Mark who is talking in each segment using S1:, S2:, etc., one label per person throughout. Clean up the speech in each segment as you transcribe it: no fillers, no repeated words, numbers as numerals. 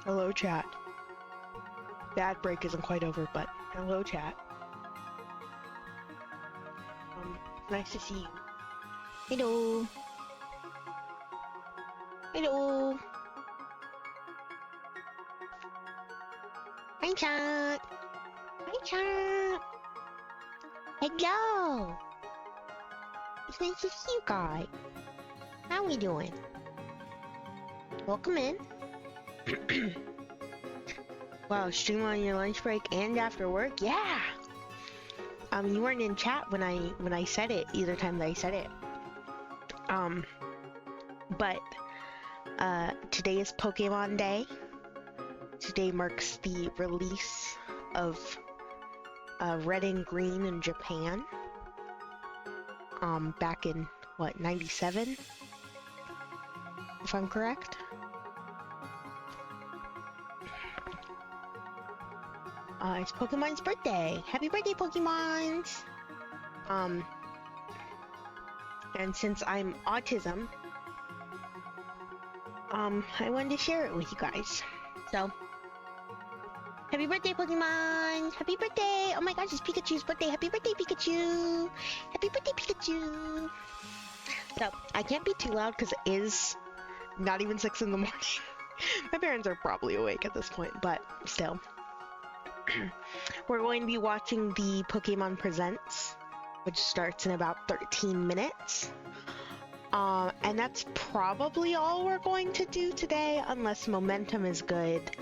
S1: Hello, chat. Bad break isn't quite over, but hello, chat. Nice to see you. Hello. Hello. Hi, chat. Hi, chat. Hello. It's nice to see you guys. How we doing? Welcome in. Wow, stream on your lunch break and after work? Yeah. You weren't in chat when I said it either time that I said it. But today is Pokemon Day. Today marks the release of Red and Green in Japan. Back in what, 97? If I'm correct. It's Pokemon's birthday. Happy birthday, Pokemons! And since I'm autism, I wanted to share it with you guys. So, happy birthday, Pokemon! Happy birthday! Oh my gosh, it's Pikachu's birthday. Happy birthday, Pikachu! Happy birthday, Pikachu! So, I can't be too loud because it is not even 6 in the morning. My parents are probably awake at this point, but still. We're going to be watching the Pokemon Presents, which starts in about 13 minutes. And that's probably all we're going to do today, unless momentum is good.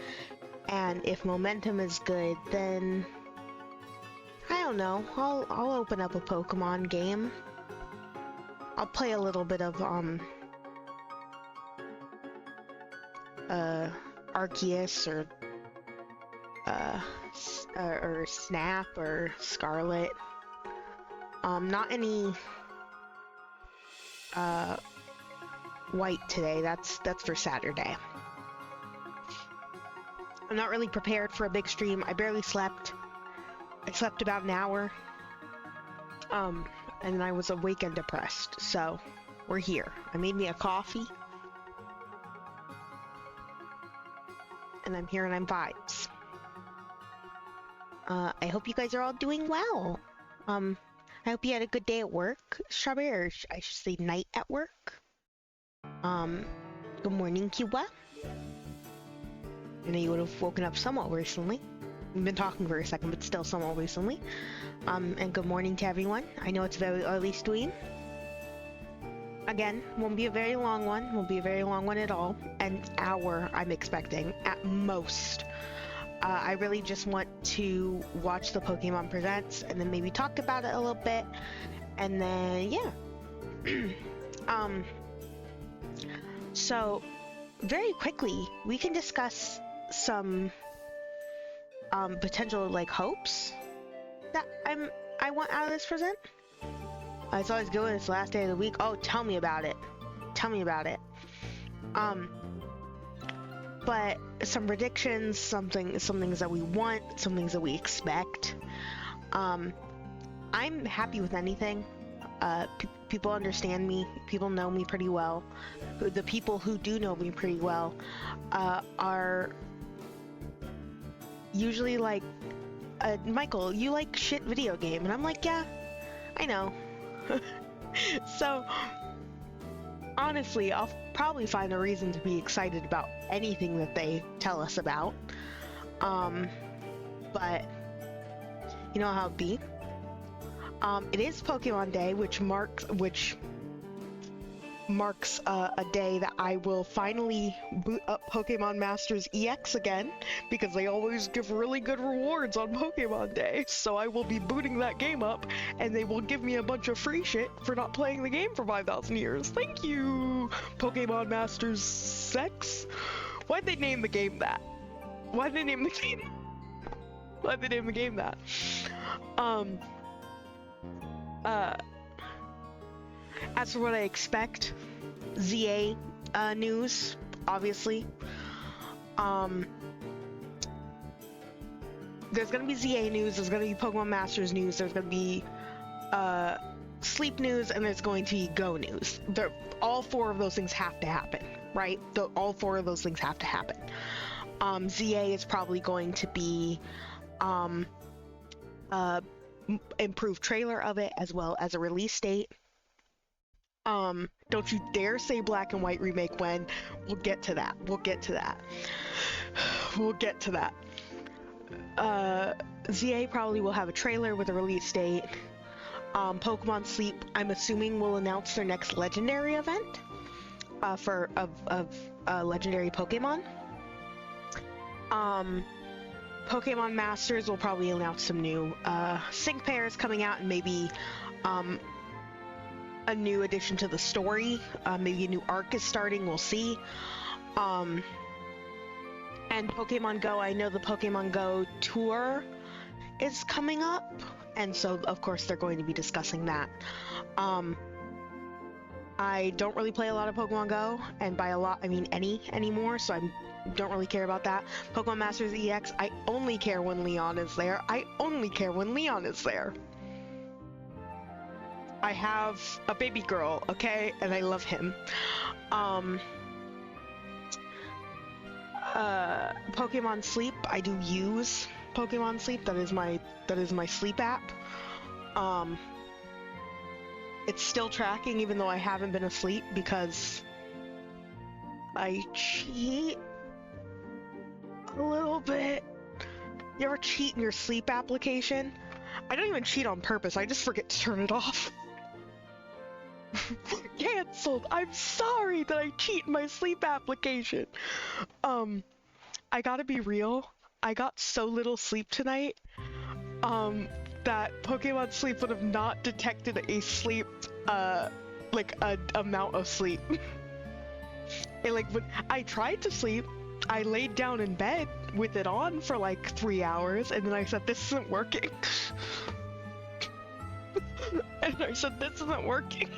S1: And if momentum is good, then I don't know. I'll open up a Pokemon game. I'll play a little bit of Arceus or Snap or Scarlet. Not any White today. That's for Saturday. I'm not really prepared for a big stream. I barely slept. I slept about an hour. And I was awake and depressed. So we're here. I made me a coffee. And I'm here and I'm vibes. I hope you guys are all doing well. I hope you had a good day at work, Strawberry, or I should say night at work. Good morning, Cuba. I know you would have woken up somewhat recently. We've been talking for a second, but still somewhat recently. And good morning to everyone. I know it's very early stream. Again, won't be a very long one. Won't be a very long one at all. An hour, I'm expecting, at most. I really just want to watch the Pokemon Presents and then maybe talk about it a little bit. And then, yeah. So, very quickly, we can discuss some potential, like, hopes that I want out of this present. It's always good when it's the last day of the week. Oh, tell me about it. Tell me about it. But some predictions, some things that we want, some things that we expect. I'm happy with anything. People understand me. People know me pretty well. The people who do know me pretty well are usually like, Michael, you like shit video game. And I'm like, yeah, I know. So, honestly, I'll probably find a reason to be excited about anything that they tell us about. But you know how it be. It is Pokemon Day, which marks a day that I will finally boot up Pokemon Masters EX again, because they always give really good rewards on Pokemon Day. So I will be booting that game up, and they will give me a bunch of free shit for not playing the game for 5,000 years. Thank you, Pokemon Masters Sex. Why'd they name the game that? Why'd they name the game? Why'd they name the game that? As for what I expect, ZA news, obviously. There's gonna be ZA news, there's gonna be Pokemon Masters news, there's gonna be sleep news, and there's going to be Go news. All four of those things have to happen, right? All four of those things have to happen. ZA is probably going to be improved trailer of it as well as a release date. Don't you dare say Black and White remake when. We'll get to that. We'll get to that. We'll get to that. ZA probably will have a trailer with a release date. Pokemon Sleep, I'm assuming, will announce their next legendary event for legendary Pokemon. Pokemon Masters will probably announce some new sync pairs coming out, and maybe a new addition to the story. Maybe a new arc is starting, we'll see. And Pokemon Go, I know the Pokemon Go tour is coming up, and so of course they're going to be discussing that. I don't really play a lot of Pokemon Go, and by a lot I mean any anymore, so I don't really care about that. Pokemon Masters EX, I only care when Leon is there. I only care when Leon is there. I have a baby girl, okay, and I love him. Pokemon Sleep, I do use Pokemon Sleep. That is my sleep app. It's still tracking even though I haven't been asleep because I cheat a little bit. You ever cheat in your sleep application? I don't even cheat on purpose, I just forget to turn it off. Cancelled! I'm sorry that I cheat in my sleep application. I gotta be real, I got so little sleep tonight, that Pokemon Sleep would have not detected a sleep, like a amount of sleep. When I tried to sleep, I laid down in bed with it on for like 3 hours, and then I said, this isn't working. And I said, this isn't working.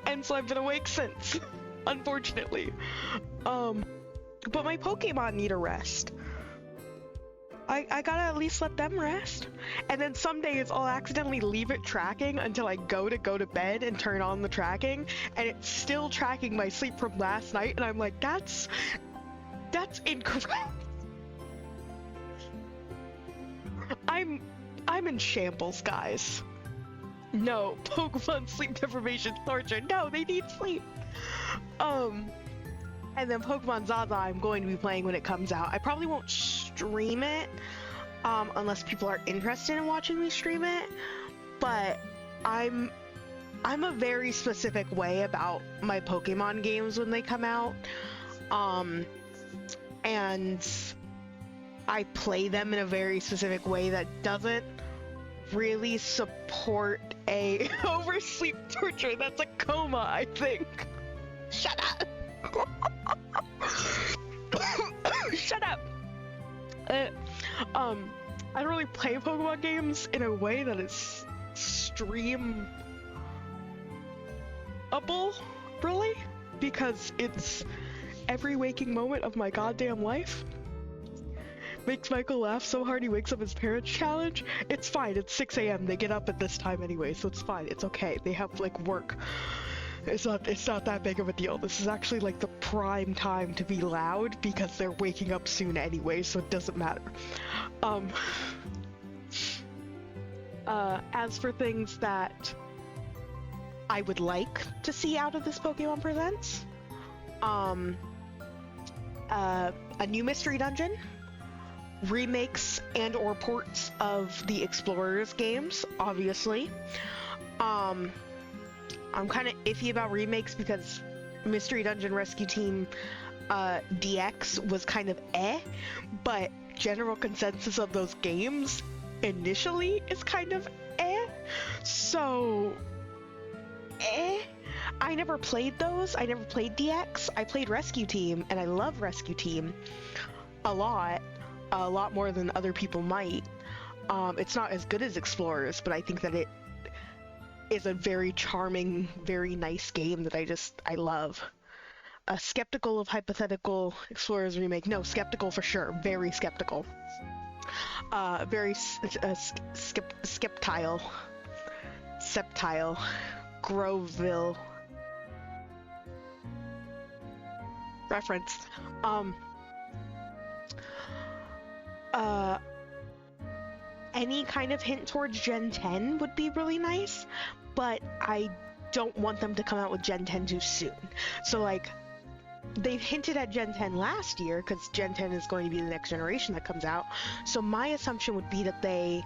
S1: And so I've been awake since, unfortunately. But my Pokemon need a rest. I gotta at least let them rest. And then some days I'll accidentally leave it tracking until I go to bed and turn on the tracking, and it's still tracking my sleep from last night, and I'm like, that's incorrect. I'm in shambles, guys. No, Pokemon sleep deprivation torture. No, they need sleep. And then Pokemon Zaza I'm going to be playing when it comes out. I probably won't stream it, unless people are interested in watching me stream it. But I'm a very specific way about my Pokemon games when they come out. And I play them in a very specific way that doesn't really support a oversleep torture. That's a coma, I think. Shut up. Shut up. I don't really play Pokemon games in a way that is streamable, really, because it's every waking moment of my goddamn life. Makes Michael laugh so hard he wakes up his parents challenge. It's fine, it's 6 a.m. They get up at this time anyway, so it's fine, it's okay. They have like work. It's not that big of a deal. This is actually like the prime time to be loud because they're waking up soon anyway, so it doesn't matter. As for things that I would like to see out of this Pokemon Presents, a new mystery dungeon, remakes and or ports of the Explorers games, obviously. I'm kind of iffy about remakes because Mystery Dungeon Rescue Team DX was kind of but general consensus of those games initially is kind of so I never played those. I never played DX. I played Rescue Team, and I love Rescue Team a lot more than other people might. It's not as good as Explorers, but I think that it is a very charming, very nice game that I love. Skeptical of hypothetical Explorers remake. No, skeptical for sure. Very skeptical. Very skeptile. Septile. Groveville. Reference.
S2: Uh, any kind of hint towards Gen 10 would be really nice, but I don't want them to come out with Gen 10 too soon. So, like, they've hinted at Gen 10 last year, because Gen 10 is going to be the next generation that comes out. So my assumption would be that they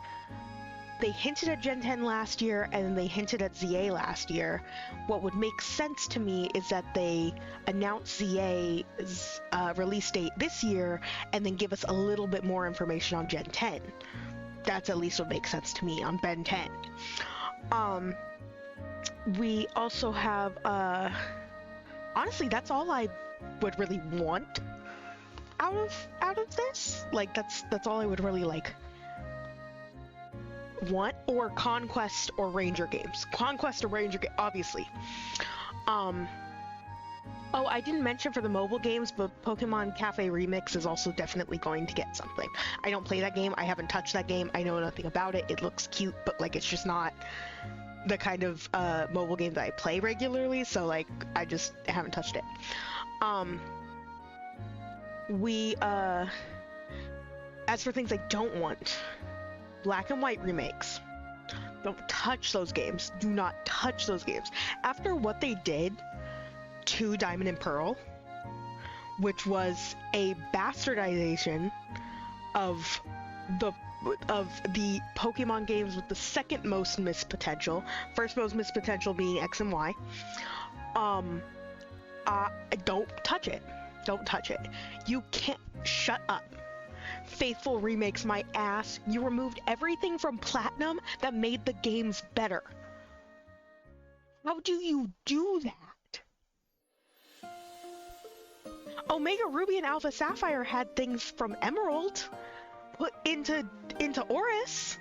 S2: hinted at Gen 10 last year, and then they hinted at ZA last year. What would make sense to me is that they announce ZA's release date this year, and then give us a little bit more information on Gen 10. That's at least what makes sense to me on Ben 10. We also have, honestly, that's all I would really want out of this. Like, that's all I would really, like, want. Or Conquest or Ranger games. Conquest or Ranger obviously. Oh, I didn't mention for the mobile games, but Pokemon Cafe Remix is also definitely going to get something. I don't play that game. I haven't touched that game. I know nothing about it. It looks cute, but, like, it's just not the kind of mobile game that I play regularly, so, like, I just haven't touched it. As for things I don't want, Black and White remakes. Don't touch those games. Do not touch those games. After what they did to Diamond and Pearl, which was a bastardization of the Pokemon games with the second most missed potential, first most missed potential being X and Y. Don't touch it. Don't touch it. You can't. Shut up. Faithful remakes my ass. You removed everything from Platinum that made the games better. How do you do that? Omega Ruby and Alpha Sapphire had things from Emerald put into Oris,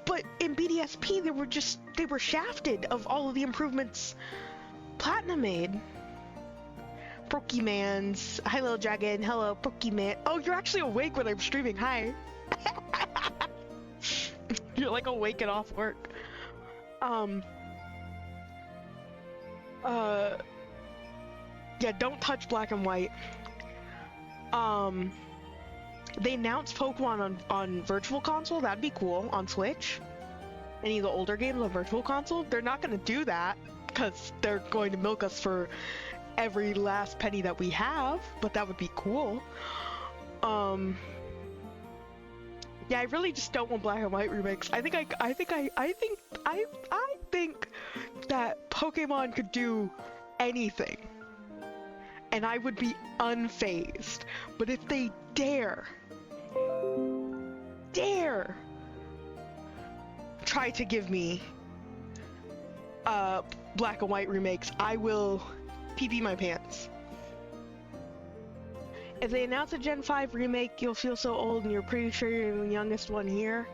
S2: but in BDSP they were shafted of all of the improvements Platinum made. Pokemans. Hi, Little Dragon. Hello, Pokemon. Oh, you're actually awake when I'm streaming. Hi. You're, like, awake and off work. Yeah, don't touch Black and White. They announced Pokemon on Virtual Console. That'd be cool. On Switch. Any of the older games on Virtual Console. They're not gonna do that, because they're going to milk us for every last penny that we have, but that would be cool. Yeah, I really just don't want Black and White remakes. I think that Pokemon could do anything, and I would be unfazed. But if they dare try to give me Black and White remakes, I will pee my pants. If they announce a Gen 5 remake, you'll feel so old and you're pretty sure you're the youngest one here.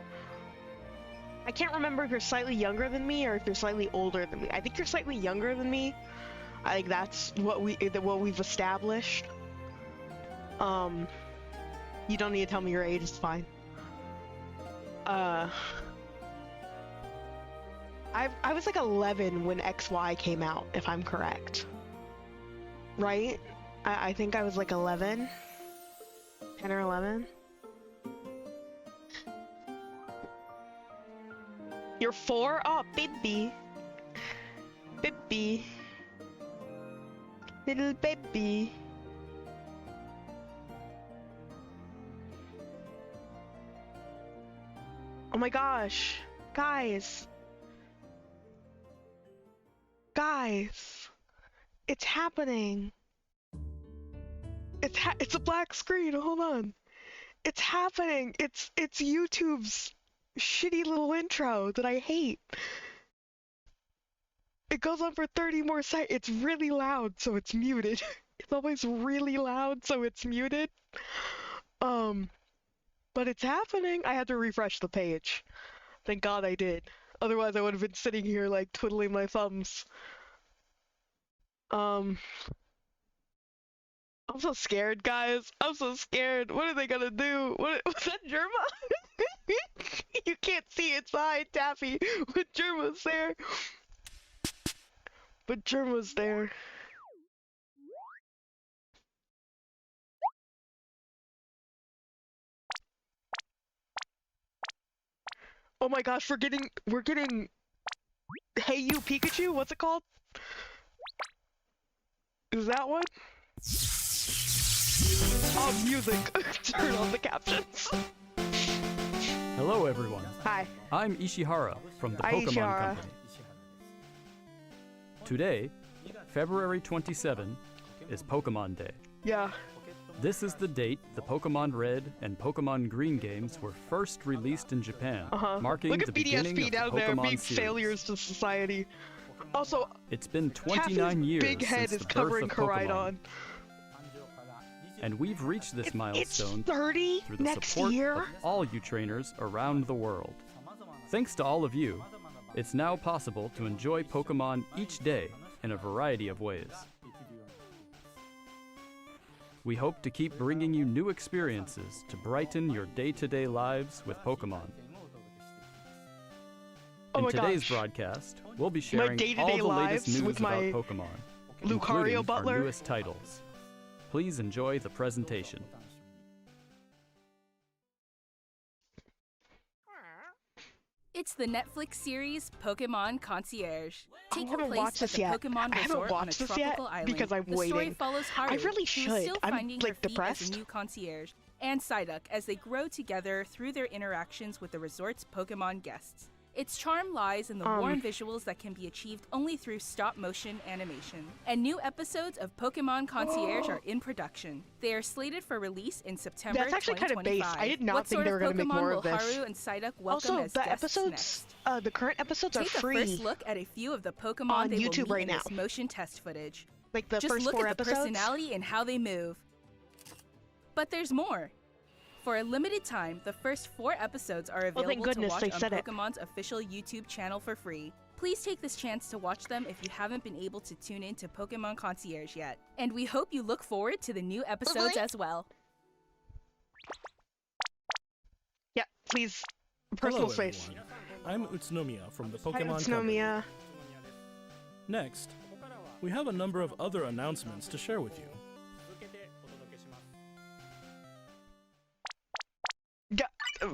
S2: I can't remember if you're slightly younger than me or if you're slightly older than me. I think you're slightly younger than me. I think that's what we've established. You don't need to tell me your age, it's fine. I was like 11 when XY came out, if I'm correct. Right? I think I was like 11. 10 or 11. You're 4? Oh, baby. Baby. Little baby. Oh my gosh. Guys. It's happening. It's a black screen. Hold on. It's happening. It's YouTube's shitty little intro that I hate. It goes on for 30 more seconds. It's really loud, so it's muted. It's always really loud, so it's muted. But it's happening. I had to refresh the page. Thank God I did. Otherwise, I would have been sitting here, like, twiddling my thumbs. I'm so scared, guys. I'm so scared. What are they gonna do? Was that Germa? You can't see its eye, Taffy, but Germa's there. But Germa's there. Oh my gosh, we're getting Hey You Pikachu? What's it called? Is that one? Oh, music. Turn on the captions.
S3: Hello everyone.
S2: Hi.
S3: I'm Ishihara from the
S2: Hi,
S3: Pokemon
S2: Ishihara.
S3: Company. Today, February 27, is Pokemon Day.
S2: Yeah.
S3: This is the date the Pokemon Red and Pokemon Green games were first released in Japan, marking
S2: Look
S3: the
S2: at
S3: beginning
S2: BDSP
S3: of
S2: down
S3: the
S2: there
S3: Pokemon
S2: being
S3: series.
S2: failures to society. Also,
S3: It's been
S2: half
S3: 29
S2: his
S3: years
S2: big head
S3: since
S2: is
S3: the birth
S2: covering
S3: of Pokemon,
S2: Koraidon.
S3: and we've reached this
S2: It's
S3: milestone
S2: 30
S3: through the
S2: next
S3: support
S2: year.
S3: of all you trainers around the world. Thanks to all of you, it's now possible to enjoy Pokemon each day in a variety of ways. We hope to keep bringing you new experiences to brighten your day-to-day lives with Pokemon.
S2: Oh
S3: In
S2: my
S3: today's
S2: gosh.
S3: broadcast, we'll be sharing
S2: day-to-day
S3: all the latest
S2: lives
S3: news
S2: with
S3: about
S2: my
S3: Pokemon,
S2: Lucario
S3: including
S2: Butler.
S3: our newest titles. Please enjoy the presentation.
S4: It's the Netflix series Pokemon Concierge.
S2: I
S4: Taking
S2: haven't
S4: place
S2: watched
S4: at
S2: this
S4: the
S2: yet.
S4: Pokemon
S2: I haven't
S4: Resort on a
S2: watched this yet
S4: tropical island.
S2: because I'm
S4: the story
S2: waiting.
S4: follows Haru,
S2: I really
S4: who's
S2: should.
S4: still
S2: I'm,
S4: finding
S2: like,
S4: her feet as
S2: depressed.
S4: a new concierge, and Psyduck as they grow together through their interactions with the resort's Pokemon guests. Its charm lies in the warm visuals that can be achieved only through stop-motion animation. And new episodes of Pokemon Concierge are in production. They are slated for release in September
S2: That's actually kind of based.
S4: 2025.
S2: I did not
S4: what
S2: think
S4: sort
S2: they were
S4: of
S2: going to make
S4: Pokemon
S2: more
S4: will
S2: of this.
S4: Haru and Psyduck welcome
S2: Also,
S4: as
S2: the
S4: guests
S2: episodes,
S4: next?
S2: the current episodes are
S4: Take a
S2: free.
S4: first look at a few of the Pokemon
S2: on
S4: they
S2: YouTube
S4: will meet
S2: right
S4: in
S2: now.
S4: this motion test footage.
S2: Like the
S4: Just
S2: first
S4: look
S2: 4
S4: at the
S2: episodes.
S4: personality and how they move. But there's more. For a limited time, the first 4 episodes are
S2: Well, thank
S4: available to
S2: goodness
S4: watch
S2: they
S4: on
S2: said it.
S4: Pokemon's official YouTube channel for free. Please take this chance to watch them if you haven't been able to tune in to Pokemon Concierge yet. And we hope you look forward to the new episodes
S1: Really?
S4: as well.
S2: Yeah, please. Personal
S5: Hello,
S2: space.
S5: everyone. I'm Utsunomiya from the
S2: Hi,
S5: Pokemon Company.
S2: Utsunomiya.
S5: Next, we have a number of other announcements to share with you.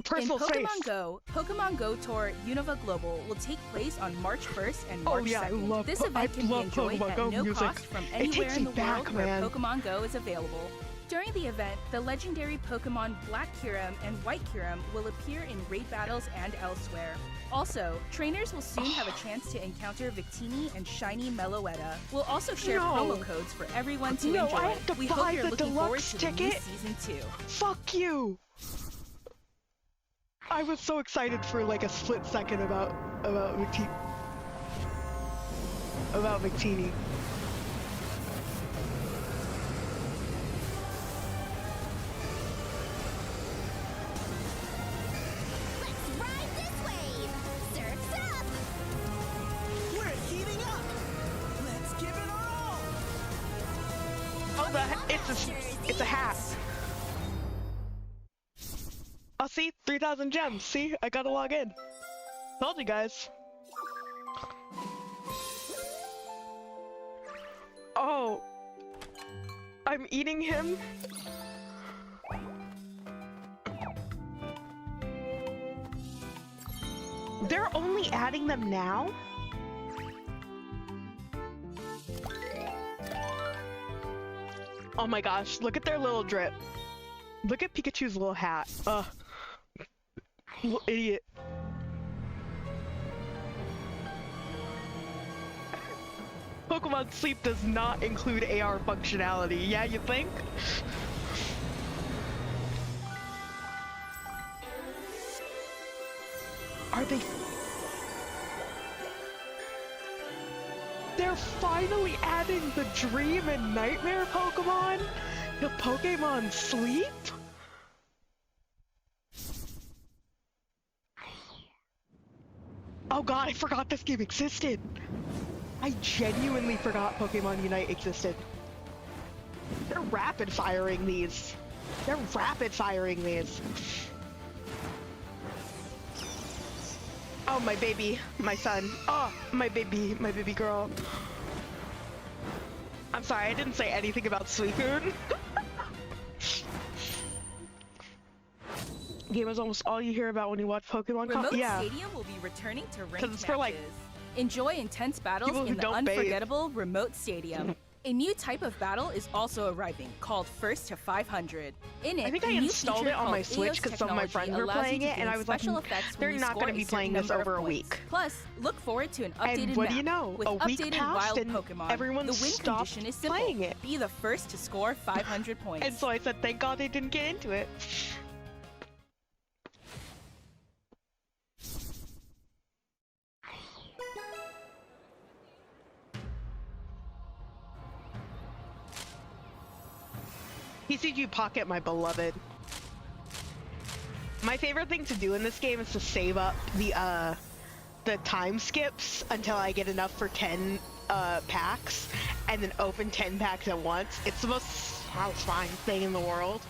S2: Personal
S4: in
S2: space.
S4: Pokemon Go Tour Unova Global will take place on March 1st and
S2: Oh,
S4: March
S2: yeah, I
S4: 2nd.
S2: love
S4: This
S2: Po-
S4: event
S2: I
S4: can be
S2: love
S4: enjoyed
S2: Pokemon
S4: at
S2: Go
S4: no
S2: music.
S4: cost from
S2: It
S4: anywhere
S2: takes
S4: in
S2: me
S4: the world
S2: back,
S4: where
S2: man.
S4: Pokemon Go is available. During the event, the legendary Pokemon Black Kyurem and White Kyurem will appear in raid battles and elsewhere. Also, trainers will soon have a chance to encounter Victini and Shiny Meloetta. We'll also share
S2: No.
S4: promo codes for everyone to
S2: No,
S4: enjoy.
S2: I have to
S4: we
S2: buy
S4: hope you're
S2: the
S4: looking forward
S2: deluxe
S4: to the new
S2: ticket.
S4: season 2.
S2: Fuck you. I was so excited for like a split second about Victini. About Victini.
S6: Let's ride this wave! Surf's up!
S7: We're heating up! Let's give it our all!
S2: Oh, it's a hat. Oh, see, 3,000 gems. See, I gotta log in. Told you guys. Oh, I'm eating him. They're only adding them now? Oh my gosh, look at their little drip. Look at Pikachu's little hat. Ugh. Little idiot. Pokemon Sleep does not include AR functionality. Yeah, you think? Are they... They're finally adding the Dream and Nightmare Pokemon to Pokemon Sleep? Oh god, I forgot this game existed! I genuinely forgot Pokemon Unite existed. They're rapid firing these. They're rapid firing these. Oh, my baby, my son. Oh, my baby girl. I'm sorry, I didn't say anything about Suicune. game is almost all you hear about when you watch Pokemon.
S4: Remote
S2: Yeah.
S4: Stadium will be returning to ranked
S2: 'Cause it's for, like,
S4: matches. Enjoy intense battles
S2: people who
S4: in the
S2: don't bathe.
S4: unforgettable Remote Stadium. A new type of battle is also arriving, called First to 500. In it,
S2: I think
S4: a
S2: I
S4: new
S2: installed
S4: feature
S2: it on my
S4: called
S2: Switch
S4: Eos
S2: because some of my friends
S4: technology
S2: were
S4: allows you
S2: playing
S4: to
S2: it, and
S4: gain
S2: I was like,
S4: special effects
S2: they're
S4: when you
S2: not
S4: score
S2: going to be
S4: a
S2: playing
S4: certain
S2: this
S4: number
S2: over
S4: of
S2: a
S4: points.
S2: week.
S4: Plus, look forward to an updated
S2: And what do
S4: map
S2: you know?
S4: with
S2: A week
S4: updated
S2: passed
S4: wild
S2: and
S4: Pokemon.
S2: everyone
S4: The win
S2: stopped
S4: condition is simple.
S2: playing it.
S4: Be the first to score 500 points.
S2: And so I said, thank God they didn't get into it. TCG Pocket, my beloved. My favorite thing to do in this game is to save up the time skips until I get enough for 10 packs, and then open 10 packs at once. It's the most satisfying thing in the world.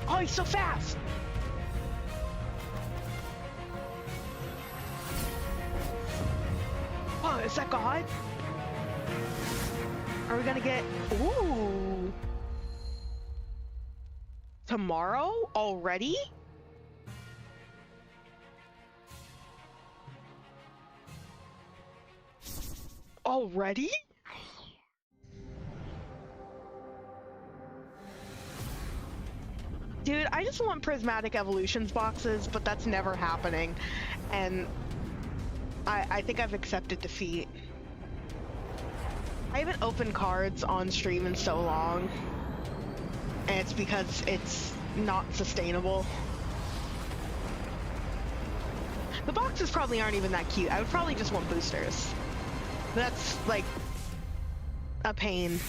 S2: Oh, he's so fast! Oh, is that God? Are we gonna get... Ooh! Tomorrow? Already? Already? Dude, I just want Prismatic Evolutions boxes, but that's never happening. And I think I've accepted defeat. I haven't opened cards on stream in so long, and it's because it's not sustainable. The boxes probably aren't even that cute. I would probably just want boosters. That's, like, a pain.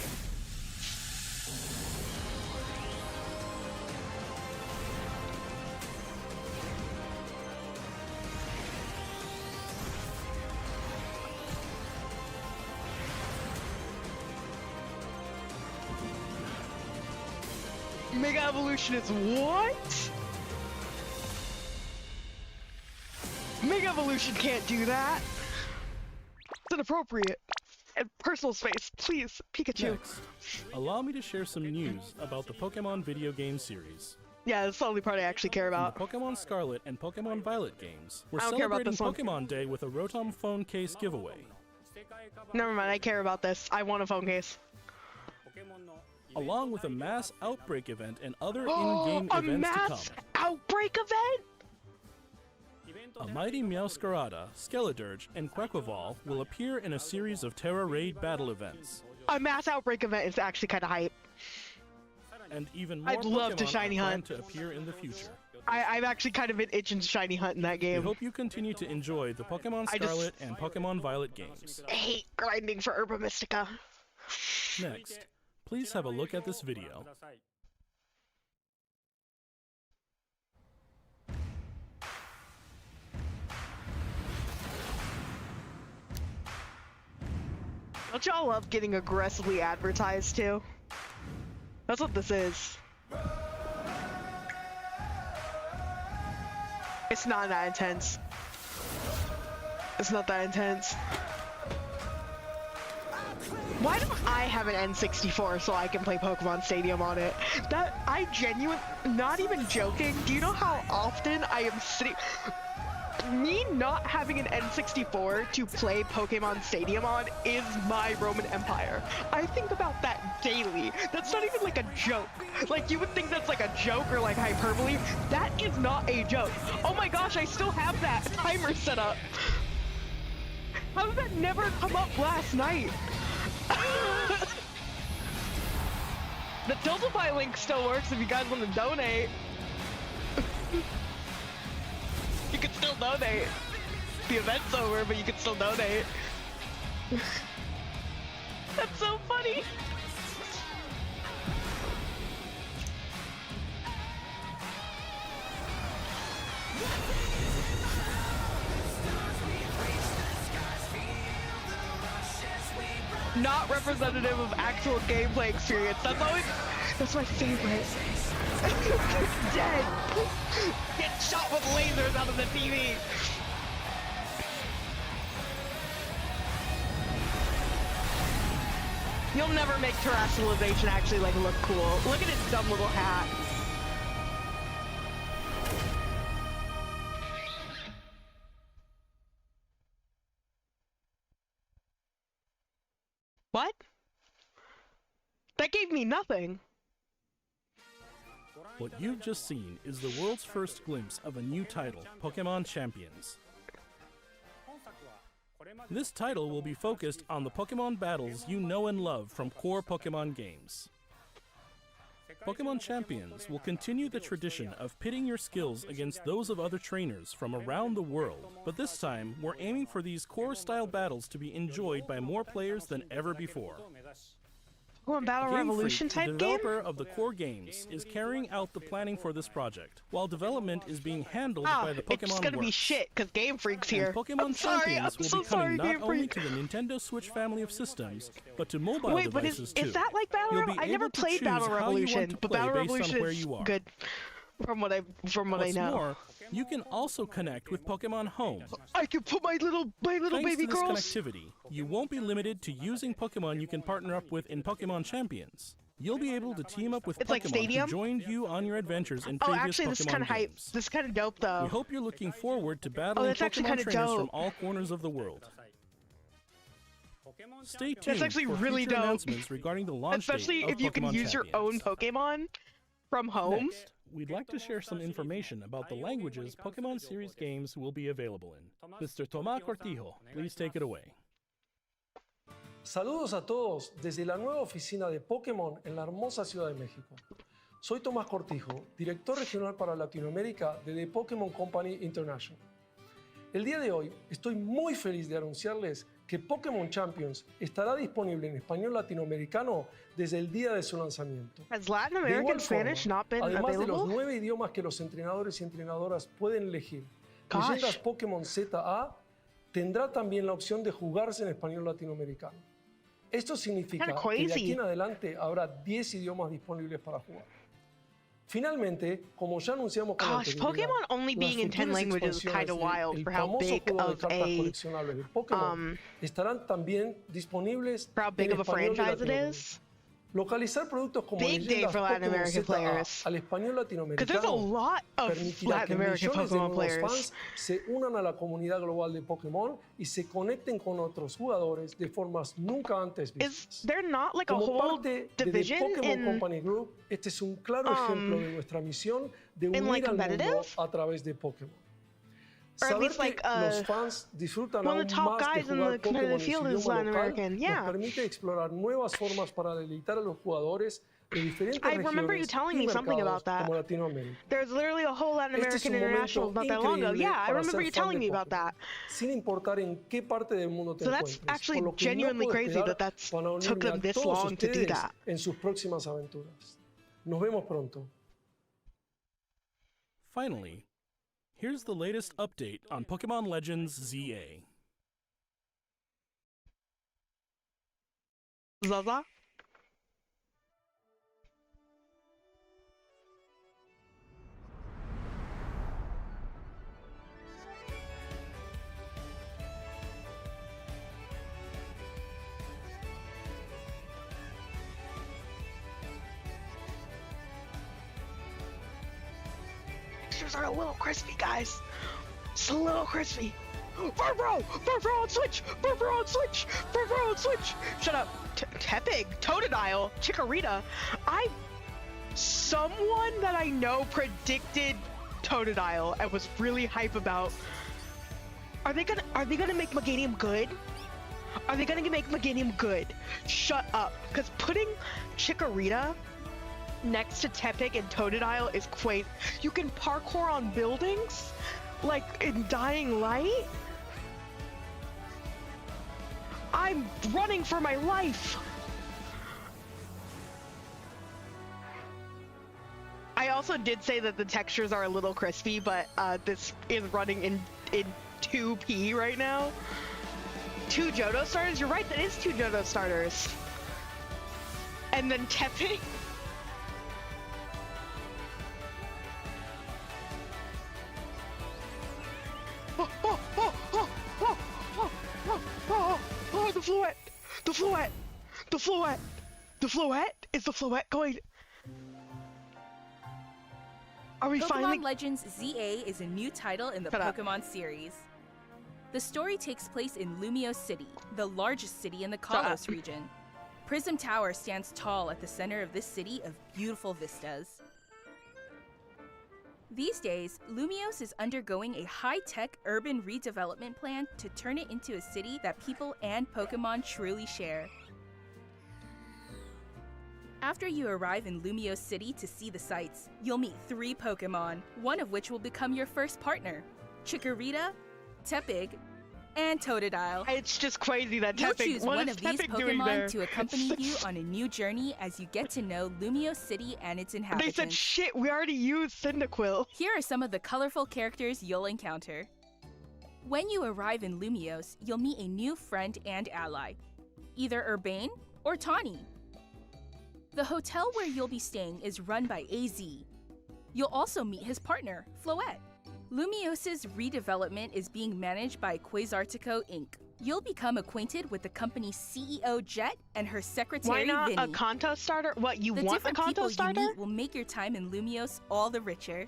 S2: Mega Evolution is what? Mega Evolution can't do that. It's inappropriate. And personal space, please, Pikachu.
S5: Next, allow me to share some news about the Pokemon video game series.
S2: Yeah, that's the only part I actually care
S5: In the
S2: about.
S5: Pokemon Scarlet and Pokemon Violet games, we're
S2: I don't care about
S5: celebrating
S2: this one.
S5: Pokemon Day with a Rotom phone case giveaway.
S2: Never mind, I care about this. I want a phone case.
S5: Along with a mass outbreak event and other
S2: Oh,
S5: in-game
S2: a
S5: events to
S2: mass
S5: come.
S2: outbreak event?
S5: A mighty Meowscarada, Skeledirge, and Quaquaval will appear in a series of Terra Raid battle events.
S2: A mass outbreak event is actually kind of hype.
S5: And even more
S2: I'd love to
S5: Pokemon
S2: shiny
S5: are planned
S2: hunt.
S5: to appear in the future.
S2: I've actually kind of been itching to shiny hunt in that
S5: We
S2: game.
S5: hope you continue to enjoy the Pokemon
S2: I just-
S5: Scarlet and Pokemon Violet games.
S2: I hate grinding for Herba Mystica.
S5: Next, please have a look at this video.
S2: Don't y'all love getting aggressively advertised to? That's what this is. It's not that intense. It's not that intense. Why don't I have an N64 so I can play Pokemon Stadium on it? That, I genuinely, not even joking, do you know how often I am sitting... Me not having an N64 to play Pokemon Stadium on is my Roman Empire. I think about that daily. That's not even like a joke. Like, you would think that's like a joke or like hyperbole. That is not a joke. Oh my gosh, I still have that timer set up. How did that never come up last night? The Tiltify link still works if you guys want to donate. You can still donate. The event's over, but you can still donate. That's so funny. Not representative of actual gameplay experience. That's my favorite. Dead. Get shot with lasers out of the TV. You'll never make Terrestrialization actually like look cool. Look at its dumb little hat. What? That gave me nothing.
S5: What you've just seen is the world's first glimpse of a new title, Pokemon Champions. This title will be focused on the Pokemon battles you know and love from core Pokemon games. Pokemon Champions will continue the tradition of pitting your skills against those of other trainers from around the world, but this time we're aiming for these core-style battles to be enjoyed by more players than ever before.
S2: Pokemon Battle
S5: Game
S2: Revolution
S5: Freak,
S2: type
S5: the
S2: game?
S5: developer of the core games, is carrying out the planning for this project, while development is being handled by the Pokemon
S2: it's gonna be
S5: Works.
S2: shit, because Game Freak's
S5: And
S2: here.
S5: Pokemon
S2: I'm sorry,
S5: Champions
S2: I'm
S5: will
S2: so
S5: be coming
S2: sorry,
S5: not
S2: Game
S5: only
S2: Freak.
S5: to the Nintendo Switch family of systems, but to mobile
S2: Wait, but
S5: devices too.
S2: is that like Battle
S5: You'll be
S2: Revolution? I never
S5: able to
S2: played
S5: choose
S2: Battle
S5: how you want
S2: Revolution,
S5: to
S2: but
S5: play
S2: Battle
S5: based on
S2: Revolution
S5: where
S2: is
S5: you are.
S2: good from what I
S5: What's
S2: know.
S5: more, you can also connect with Pokemon Home.
S2: I can put my little
S5: Thanks
S2: baby
S5: to this
S2: girls.
S5: connectivity, you won't be limited to using Pokemon you can partner up with in Pokemon Champions. You'll be able to team up with
S2: It's like
S5: Pokemon
S2: Stadium?
S5: who joined you on your adventures in
S2: Oh,
S5: previous
S2: actually, this is
S5: Pokemon
S2: kind of hype.
S5: games.
S2: This is kind of dope,
S5: We
S2: though.
S5: hope you're looking forward to battling
S2: that's actually
S5: Pokemon
S2: kinda
S5: trainers
S2: dope.
S5: from all corners of the world. Stay tuned
S2: That's actually
S5: for
S2: really
S5: future
S2: dope.
S5: announcements regarding the launch
S2: Especially
S5: date of
S2: if you can
S5: Pokemon
S2: use your own
S5: Champions.
S2: Pokemon from home.
S5: Next, we'd like to share some information about the languages Pokemon series games will be available in. Mr. Tomás Cortijo, please take it away.
S8: Saludos a todos desde la nueva oficina de Pokémon en la hermosa Ciudad de México. Soy Tomás Cortijo, director regional para Latinoamérica de The Pokémon Company International. El día de hoy estoy muy feliz de anunciarles que Pokémon Champions estará disponible en español latinoamericano desde el día de su lanzamiento.
S2: Has Latin
S8: De
S2: American
S8: igual
S2: Spanish
S8: forma,
S2: not been
S8: además de los
S2: available?
S8: 9 idiomas que los entrenadores y entrenadoras pueden elegir,
S2: Gosh.
S8: Leyendas Pokémon ZA tendrá también la opción de jugarse en español latinoamericano. Esto significa
S2: Kinda
S8: que de
S2: crazy.
S8: aquí en adelante habrá 10 idiomas disponibles para jugar. Finalmente, como ya anunciamos con
S2: Gosh,
S8: anterioridad,
S2: Pokemon only
S8: las
S2: being in 10
S8: futuras
S2: languages is
S8: expansiones
S2: kind of
S8: del
S2: wild
S8: el
S2: for how
S8: famoso
S2: big
S8: juego de
S2: of
S8: cartas
S2: a
S8: coleccionables de Pokémon estarán también disponibles
S2: for how big
S8: en
S2: of a
S8: español de
S2: franchise it
S8: Latinoamérica.
S2: is.
S8: Localizar productos como
S2: Big day
S8: Leyendas
S2: for Latin
S8: Pokémon
S2: American
S8: ZA
S2: players.
S8: al español
S2: Because there's a
S8: latinoamericano
S2: lot of
S8: permitirá
S2: Latin
S8: que
S2: American
S8: millones de
S2: Pokemon
S8: nuevos
S2: players.
S8: fans se unan a la comunidad global de Pokémon y se conecten con otros jugadores de formas nunca antes
S2: Is
S8: vistas.
S2: there not like a
S8: Como
S2: whole
S8: parte de The
S2: division
S8: Pokémon
S2: in
S8: Company Group, este es un claro ejemplo de nuestra misión de unir
S2: like,
S8: al mundo
S2: competitive?
S8: a través de Pokémon.
S2: Or at
S8: Saber
S2: least,
S8: que
S2: like,
S8: los fans disfrutan
S2: one of
S8: aún
S2: the top
S8: más de
S2: guys in
S8: jugar
S2: the
S8: Pokémon
S2: competitive
S8: en su
S2: field is
S8: idioma
S2: Latin
S8: local,
S2: American, yeah.
S8: nos permite explorar nuevas formas para deleitar a los jugadores de diferentes
S2: I remember you
S8: regiones
S2: telling
S8: y
S2: me something
S8: mercados
S2: about that.
S8: como Latinoamérica.
S2: There's literally a whole Latin
S8: Este es
S2: American
S8: un
S2: International
S8: momento
S2: not that long ago.
S8: increíble
S2: Yeah, I
S8: para
S2: remember
S8: ser
S2: you
S8: fan
S2: telling
S8: de
S2: me about
S8: Pokémon,
S2: that.
S8: sin importar en qué parte del mundo te
S2: So that's
S8: encuentres,
S2: actually
S8: por lo que
S2: genuinely
S8: no puedo
S2: crazy
S8: esperar
S2: that that's
S8: para
S2: took
S8: unirme
S2: them
S8: a
S2: this
S8: todos
S2: long to do
S8: ustedes
S2: that.
S8: en sus próximas aventuras. Nos vemos pronto.
S5: Finally, here's the latest update on Pokemon Legends ZA.
S2: Zaza? Textures are a little crispy, guys. Just a little crispy. Furfro! Furfro on Switch! Furfro on Switch! Furfro on Switch! Shut up. Tepig, Totodile, Chikorita. Someone that I know predicted Totodile and was really hype about. Are they gonna make Meganium good? Are they gonna make Meganium good? Shut up. Because putting Chikorita next to Tepig and Totodile is quite. You can parkour on buildings, like in Dying Light. I'm running for my life. I also did say that the textures are a little crispy, but this is running in 2P right now. 2 Johto starters? You're right, that is 2 Johto starters. And then Tepig. The Fluet! The Fluet! The The Floette! The Floette? Is the Floette going... Are we
S4: Pokemon
S2: finally...
S4: Legends ZA is a new title in the
S2: Shut up.
S4: Pokemon series. The story takes place in Lumio City, the largest city in the Kalos region. Prism Tower stands tall at the center of this city of beautiful vistas. These days, Lumios is undergoing a high-tech urban redevelopment plan to turn it into a city that people and Pokemon truly share. After you arrive in Lumios City to see the sights, you'll meet 3 Pokemon, one of which will become your first partner: Chikorita, Tepig, and Totodile.
S2: It's just crazy that
S4: You'll
S2: Tepig...
S4: choose
S2: what
S4: one
S2: is
S4: of these
S2: Tepig doing
S4: Pokemon
S2: there?
S4: to accompany you on a new journey as you get to know Lumio City and its
S2: They
S4: inhabitants.
S2: said, shit, we already used Cyndaquil.
S4: Here are some of the colorful characters you'll encounter. When you arrive in Lumios, you'll meet a new friend and ally, either Urbane or Tawny. The hotel where you'll be staying is run by AZ. You'll also meet his partner, Floette. Lumios' redevelopment is being managed by Quasartico Inc. You'll become acquainted with the company's CEO Jet and her secretary
S2: Why not
S4: Vinny.
S2: a Kanto starter? What, you
S4: The
S2: want a
S4: different
S2: Kanto
S4: people
S2: starter?
S4: you meet will make your time in Lumios all the richer.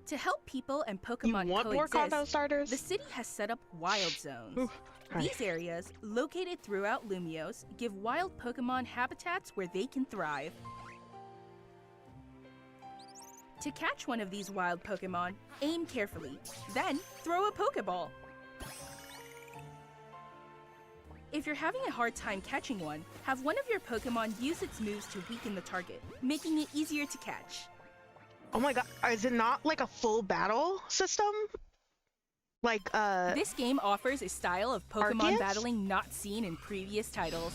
S4: To help people and
S2: You
S4: Pokemon
S2: want more Kanto
S4: coexist,
S2: starters?
S4: the city has set up wild zones.
S2: Oof.
S4: These areas, located throughout Lumios, give wild Pokemon habitats where they can thrive. To catch one of these wild Pokemon, aim carefully, then throw a Pokeball. If you're having a hard time catching one, have one of your Pokemon use its moves to weaken the target, making it easier to catch.
S2: Oh my god, is it not like a full battle system? Like,
S4: This game offers a style of Pokemon
S2: Arceus?
S4: battling not seen in previous titles.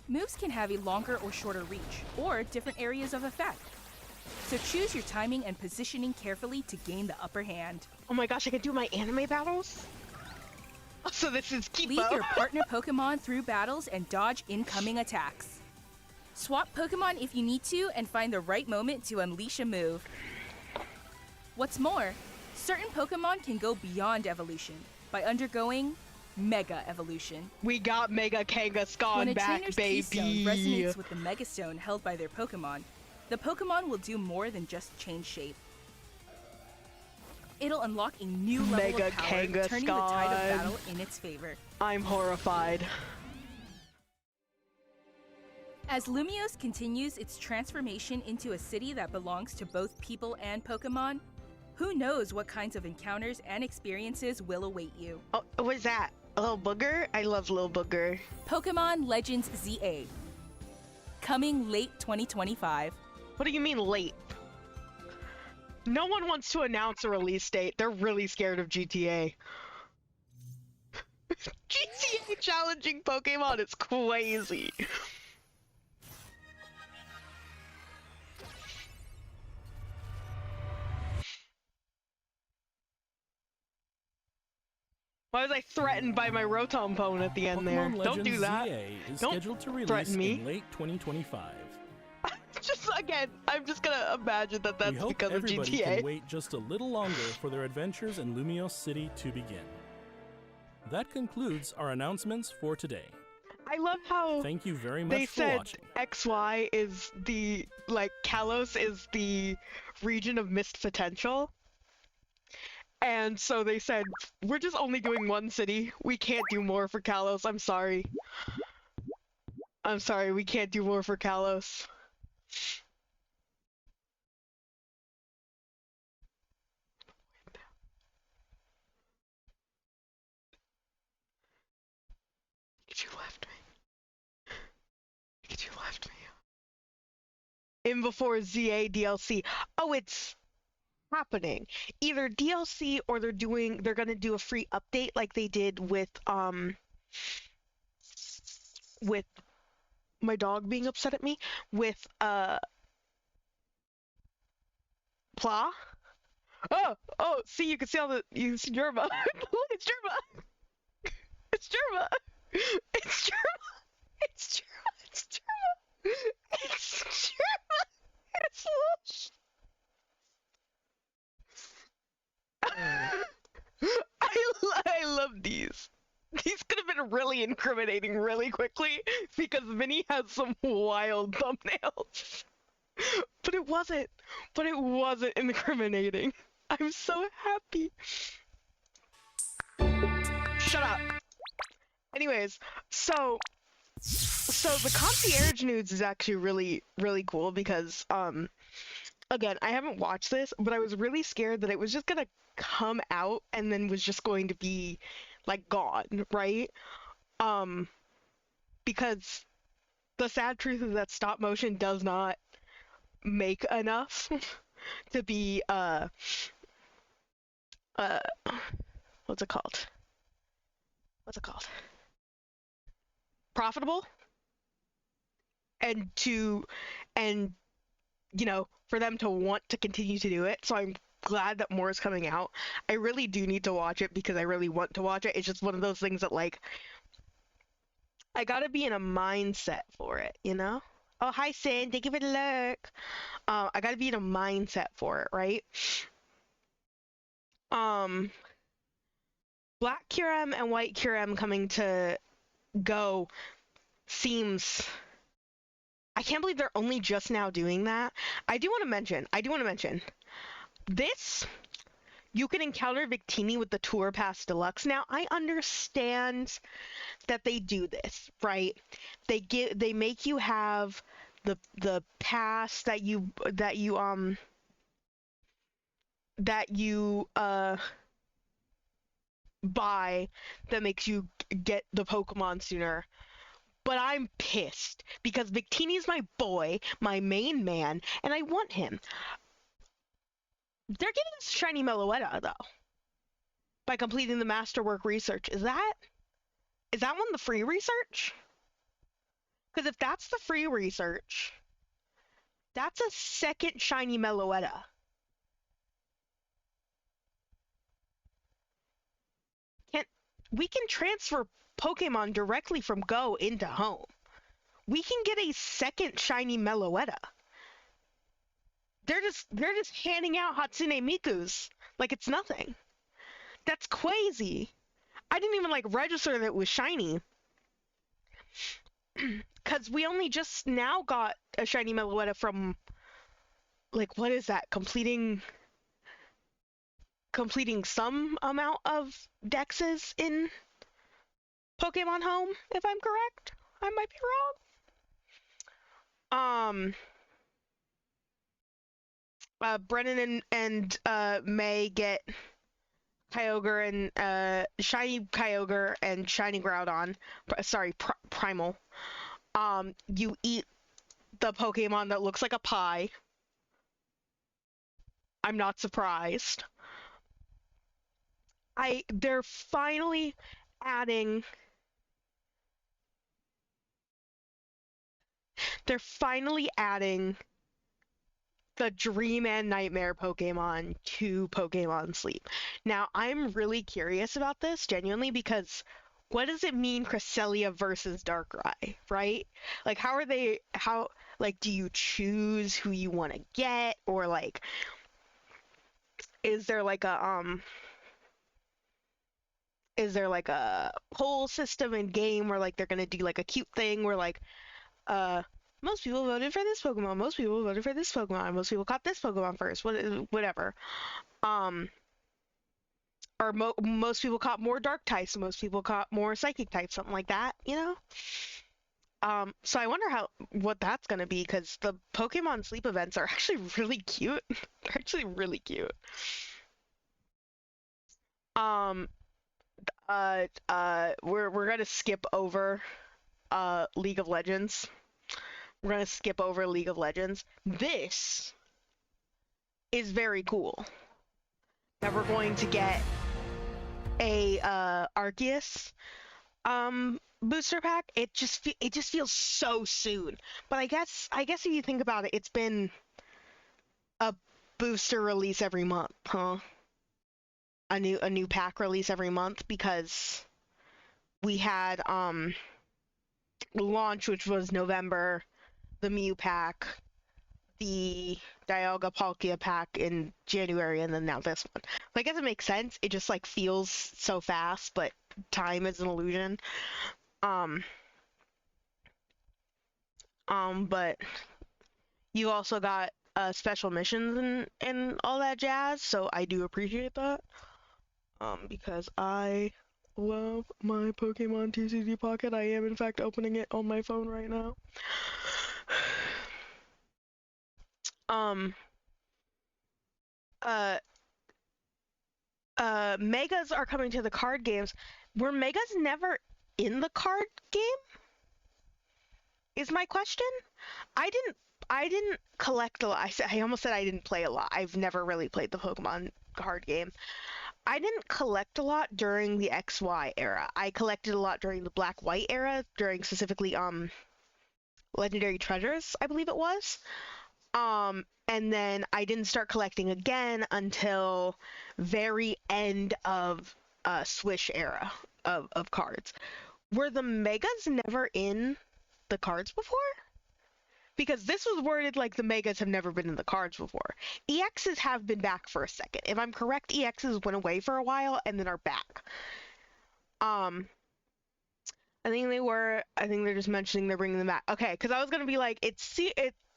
S4: Moves can have a longer or shorter reach, or different areas of effect. So choose your timing and positioning carefully to gain the upper hand.
S2: oh my gosh, I can do my anime battles? So this is Kipo.
S4: Lead your partner Pokemon through battles and dodge incoming attacks. Swap Pokemon if you need to and find the right moment to unleash a move. What's more, certain Pokemon can go beyond evolution by undergoing Mega Evolution.
S2: We got Mega
S4: When
S2: Kangaskhan
S4: a
S2: back,
S4: trainer's
S2: baby.
S4: keystone resonates with the Mega Stone held by their Pokemon, the Pokemon will do more than just change shape. It'll unlock a new level
S2: Mega
S4: of power, turning the tide of
S2: Kangaskhan.
S4: battle in its favor.
S2: I'm horrified.
S4: As Lumios continues its transformation into a city that belongs to both people and Pokemon, who knows what kinds of encounters and experiences will await you.
S2: Oh, what's that? A little booger? I love little booger.
S4: Pokemon Legends ZA. Coming late 2025.
S2: What do you mean late? No one wants to announce a release date. They're really scared of GTA. GTA challenging Pokemon is crazy. Why was I threatened by my Rotompone at the end there?
S5: Pokemon
S2: Don't do
S5: Legends
S2: that.
S5: ZA is
S2: Don't
S5: scheduled to release
S2: threaten me.
S5: in late 2025.
S2: Just again, I'm just gonna imagine that that's
S5: We hope
S2: because of
S5: everybody
S2: GTA.
S5: can wait just a little longer for their adventures in Lumios City to begin. That concludes our announcements for today.
S2: I love how
S5: Thank you very much
S2: they
S5: for
S2: said
S5: watching.
S2: XY is the, like, Kalos is the region of missed potential. And so they said, we're just only doing one city. We can't do more for Kalos. I'm sorry. I'm sorry, we can't do more for Kalos. You left me. You left me. In before ZA DLC. Oh, it's happening. Either DLC or they're gonna do a free update like they did with my dog being upset at me with Pla. Oh, see, you can see you see Germa. Look, it's Germa. It's Germa. It's Germa. It's Germa. It's Germa. It's Germa. It's Lush. really incriminating really quickly because Vinny has some wild thumbnails. But it wasn't. But it wasn't incriminating. I'm so happy. Shut up. Anyways, so the concierge news is actually really cool because again, I haven't watched this, but I was really scared that it was just gonna come out and then was just going to be like gone, right? Because the sad truth is that stop motion does not make enough to be what's it called? Profitable, and you know, for them to want to continue to do it. So I'm glad that more is coming out. I really do need to watch it because I really want to watch it. It's just one of those things that, like, I gotta be in a mindset for it, you know? Oh, hi, Sin. Thank you for the lurk. I gotta be in a mindset for it, right? Black QRM and white QRM coming to Go seems... I can't believe they're only just now doing that. I do want to mention, this, you can encounter Victini with the Tour Pass Deluxe. Now, I understand that they do this, right? They make you have the pass that you buy that makes you get the Pokemon sooner. But I'm pissed because Victini's my boy, my main man, and I want him. They're giving us shiny Meloetta though, by completing the masterwork research. Is that one the free research? Because if that's the free research, that's a second shiny Meloetta. We can transfer Pokemon directly from Go into Home. We can get a second shiny Meloetta. They're just handing out Hatsune Miku's like it's nothing. That's crazy. I didn't even like register that it was shiny. Cause we only just now got a shiny Meloetta from, like, what is that? Completing some amount of dexes in Pokemon Home, if I'm correct. I might be wrong. Brennan and May get Kyogre and shiny Kyogre and shiny Groudon. Sorry, Primal. You eat the Pokemon that looks like a pie. I'm not surprised. They're finally adding the Dream and Nightmare Pokemon to Pokemon Sleep. Now, I'm really curious about this, genuinely, because what does it mean Cresselia versus Darkrai, right? Like, do you choose who you want to get, or, like, is there like a poll system in game where, like, they're gonna do like a cute thing where, like, most people voted for this Pokemon, most people voted for this Pokemon, most people caught this Pokemon first, whatever. Or most people caught more dark types, most people caught more psychic types, something like that, you know? So I wonder what that's gonna be, because the Pokemon Sleep events are actually really cute. They're actually really cute. We're gonna skip over League of Legends. We're gonna skip over League of Legends. This is very cool. That we're going to get a Arceus booster pack. It just feels so soon. But I guess if you think about it, it's been a booster release every month, huh? A new pack release every month, because we had launch, which was November, the Mew pack, the Dialga Palkia pack in January, and then now this one. So I guess it makes sense. It just, like, feels so fast, but time is an illusion. But you also got special missions and all that jazz, so I do appreciate that. Because I love my Pokemon TCG Pocket. I am in fact opening it on my phone right now. Megas are coming to the card games. Were Megas never in the card game? Is my question. I didn't collect a lot. I almost said I didn't play a lot. I've never really played the Pokemon card game. I didn't collect a lot during the XY era. I collected a lot during the Black-White era, during specifically Legendary Treasures, I believe it was. And then I didn't start collecting again until very end of Swish era of cards. Were the Megas never in the cards before? Because this was worded like the Megas have never been in the cards before. EXs have been back for a second. If I'm correct, EXs went away for a while and then are back. I think they're just mentioning they're bringing them back. Okay, because I was going to be like,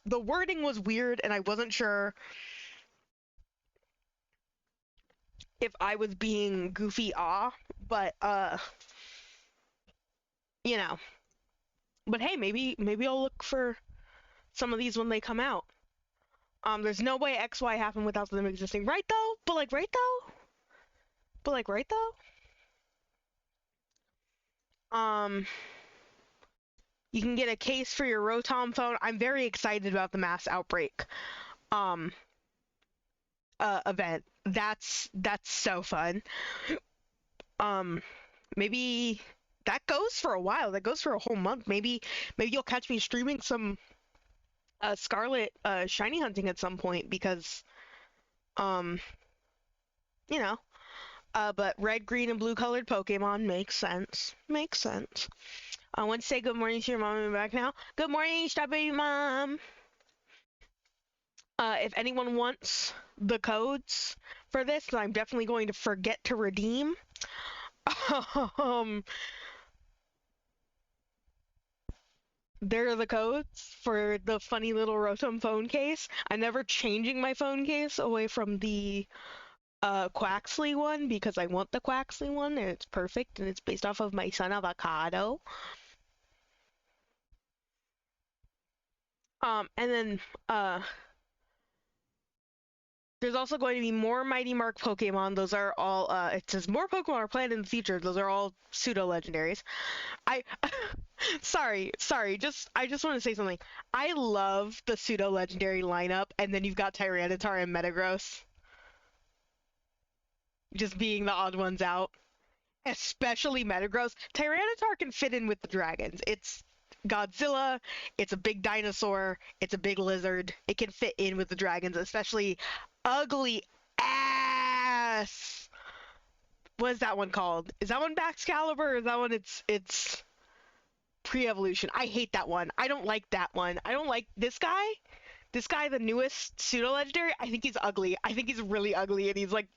S2: the wording was weird and I wasn't sure if I was being goofy but you know. But hey, maybe I'll look for some of these when they come out. There's no way XY happened without them existing, right though? Right though? You can get a case for your Rotom phone. I'm very excited about the Mass Outbreak event. That's so fun. Maybe that goes for a while. That goes for a whole month. Maybe you'll catch me streaming some Scarlet shiny hunting at some point because you know. But red, green, and blue colored Pokemon makes sense. I want to say good morning to your mom and back now. Good morning, Strawberry Mom. If anyone wants the codes for this, then I'm definitely going to forget to redeem. There are the codes for the funny little Rotom phone case. I'm never changing my phone case away from the Quaxley one because I want the Quaxley one and it's perfect and it's based off of my son Avocado. And then there's also going to be more Mighty Mark Pokemon. Those are all it says more Pokemon are planned in the future. Those are all pseudo legendaries. Sorry, I just want to say something. I love the pseudo legendary lineup, and then you've got Tyranitar and Metagross just being the odd ones out. Especially Metagross. Tyranitar can fit in with the dragons. It's Godzilla, it's a big dinosaur, it's a big lizard. It can fit in with the dragons, especially ugly ass. What is that one called? Is that one Baxcalibur or is that one it's pre-evolution? I hate that one. I don't like that one. I don't like this guy. This guy, the newest pseudo legendary, I think he's ugly. I think he's really ugly and he's like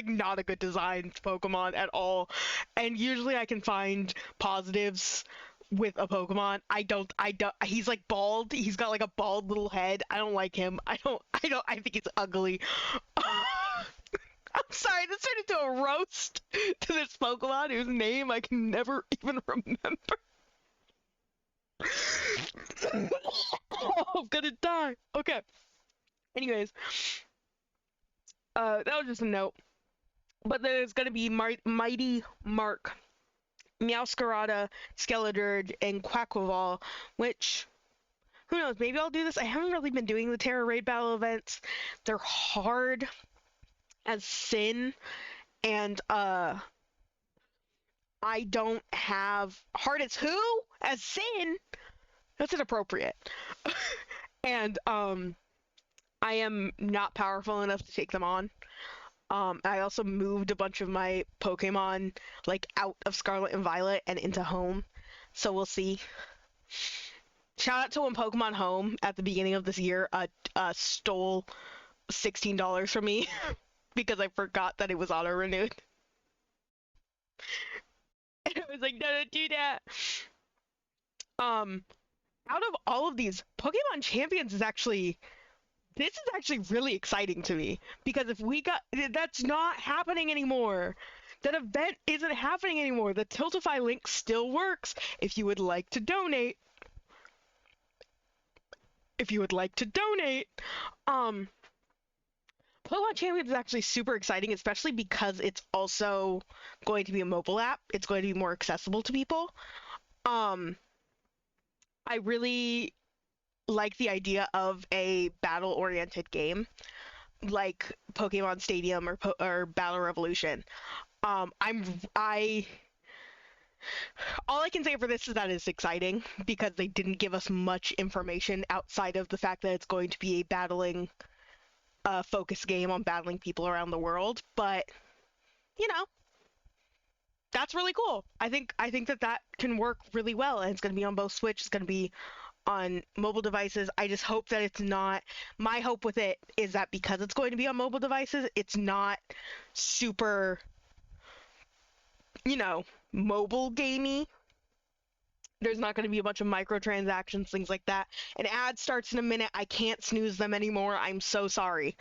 S2: not a good designed Pokemon at all. And usually I can find positives with a Pokemon. I don't, he's like bald. He's got like a bald little head. I don't like him. I think he's ugly. I'm sorry, this turned into a roast to this Pokemon whose name I can never even remember. Oh, I'm gonna die. Okay. Anyways, that was just a note. But there's gonna be Mighty Mark, Meowscarada, Skeledirge, and Quaquaval, which, who knows, maybe I'll do this. I haven't really been doing the Terra Raid Battle events. They're hard as sin, and I don't have hard as who? As sin? That's inappropriate. And I am not powerful enough to take them on. I also moved a bunch of my Pokemon like out of Scarlet and Violet and into Home, so we'll see. Shout out to when Pokemon Home at the beginning of this year stole $16 from me because I forgot that it was auto renewed. was like, no, don't do that. Out of all of these, Pokemon Champions is actually, this is actually really exciting to me, because if we got, that's not happening anymore. That event isn't happening anymore. The Tiltify link still works if you would like to donate. Pokemon Champions is actually super exciting, especially because it's also going to be a mobile app. It's going to be more accessible to people. I really like the idea of a battle-oriented game like Pokemon Stadium or Battle Revolution. All I can say for this is that it's exciting because they didn't give us much information outside of the fact that it's going to be a battling focus game on battling people around the world. But you know, that's really cool. I think that can work really well, and it's going to be on both Switch. It's going to be on mobile devices. I just hope that it's not. My hope with it is that because it's going to be on mobile devices, it's not super, mobile gamey. There's not going to be a bunch of microtransactions, things like that. An ad starts in a minute. I can't snooze them anymore. I'm so sorry.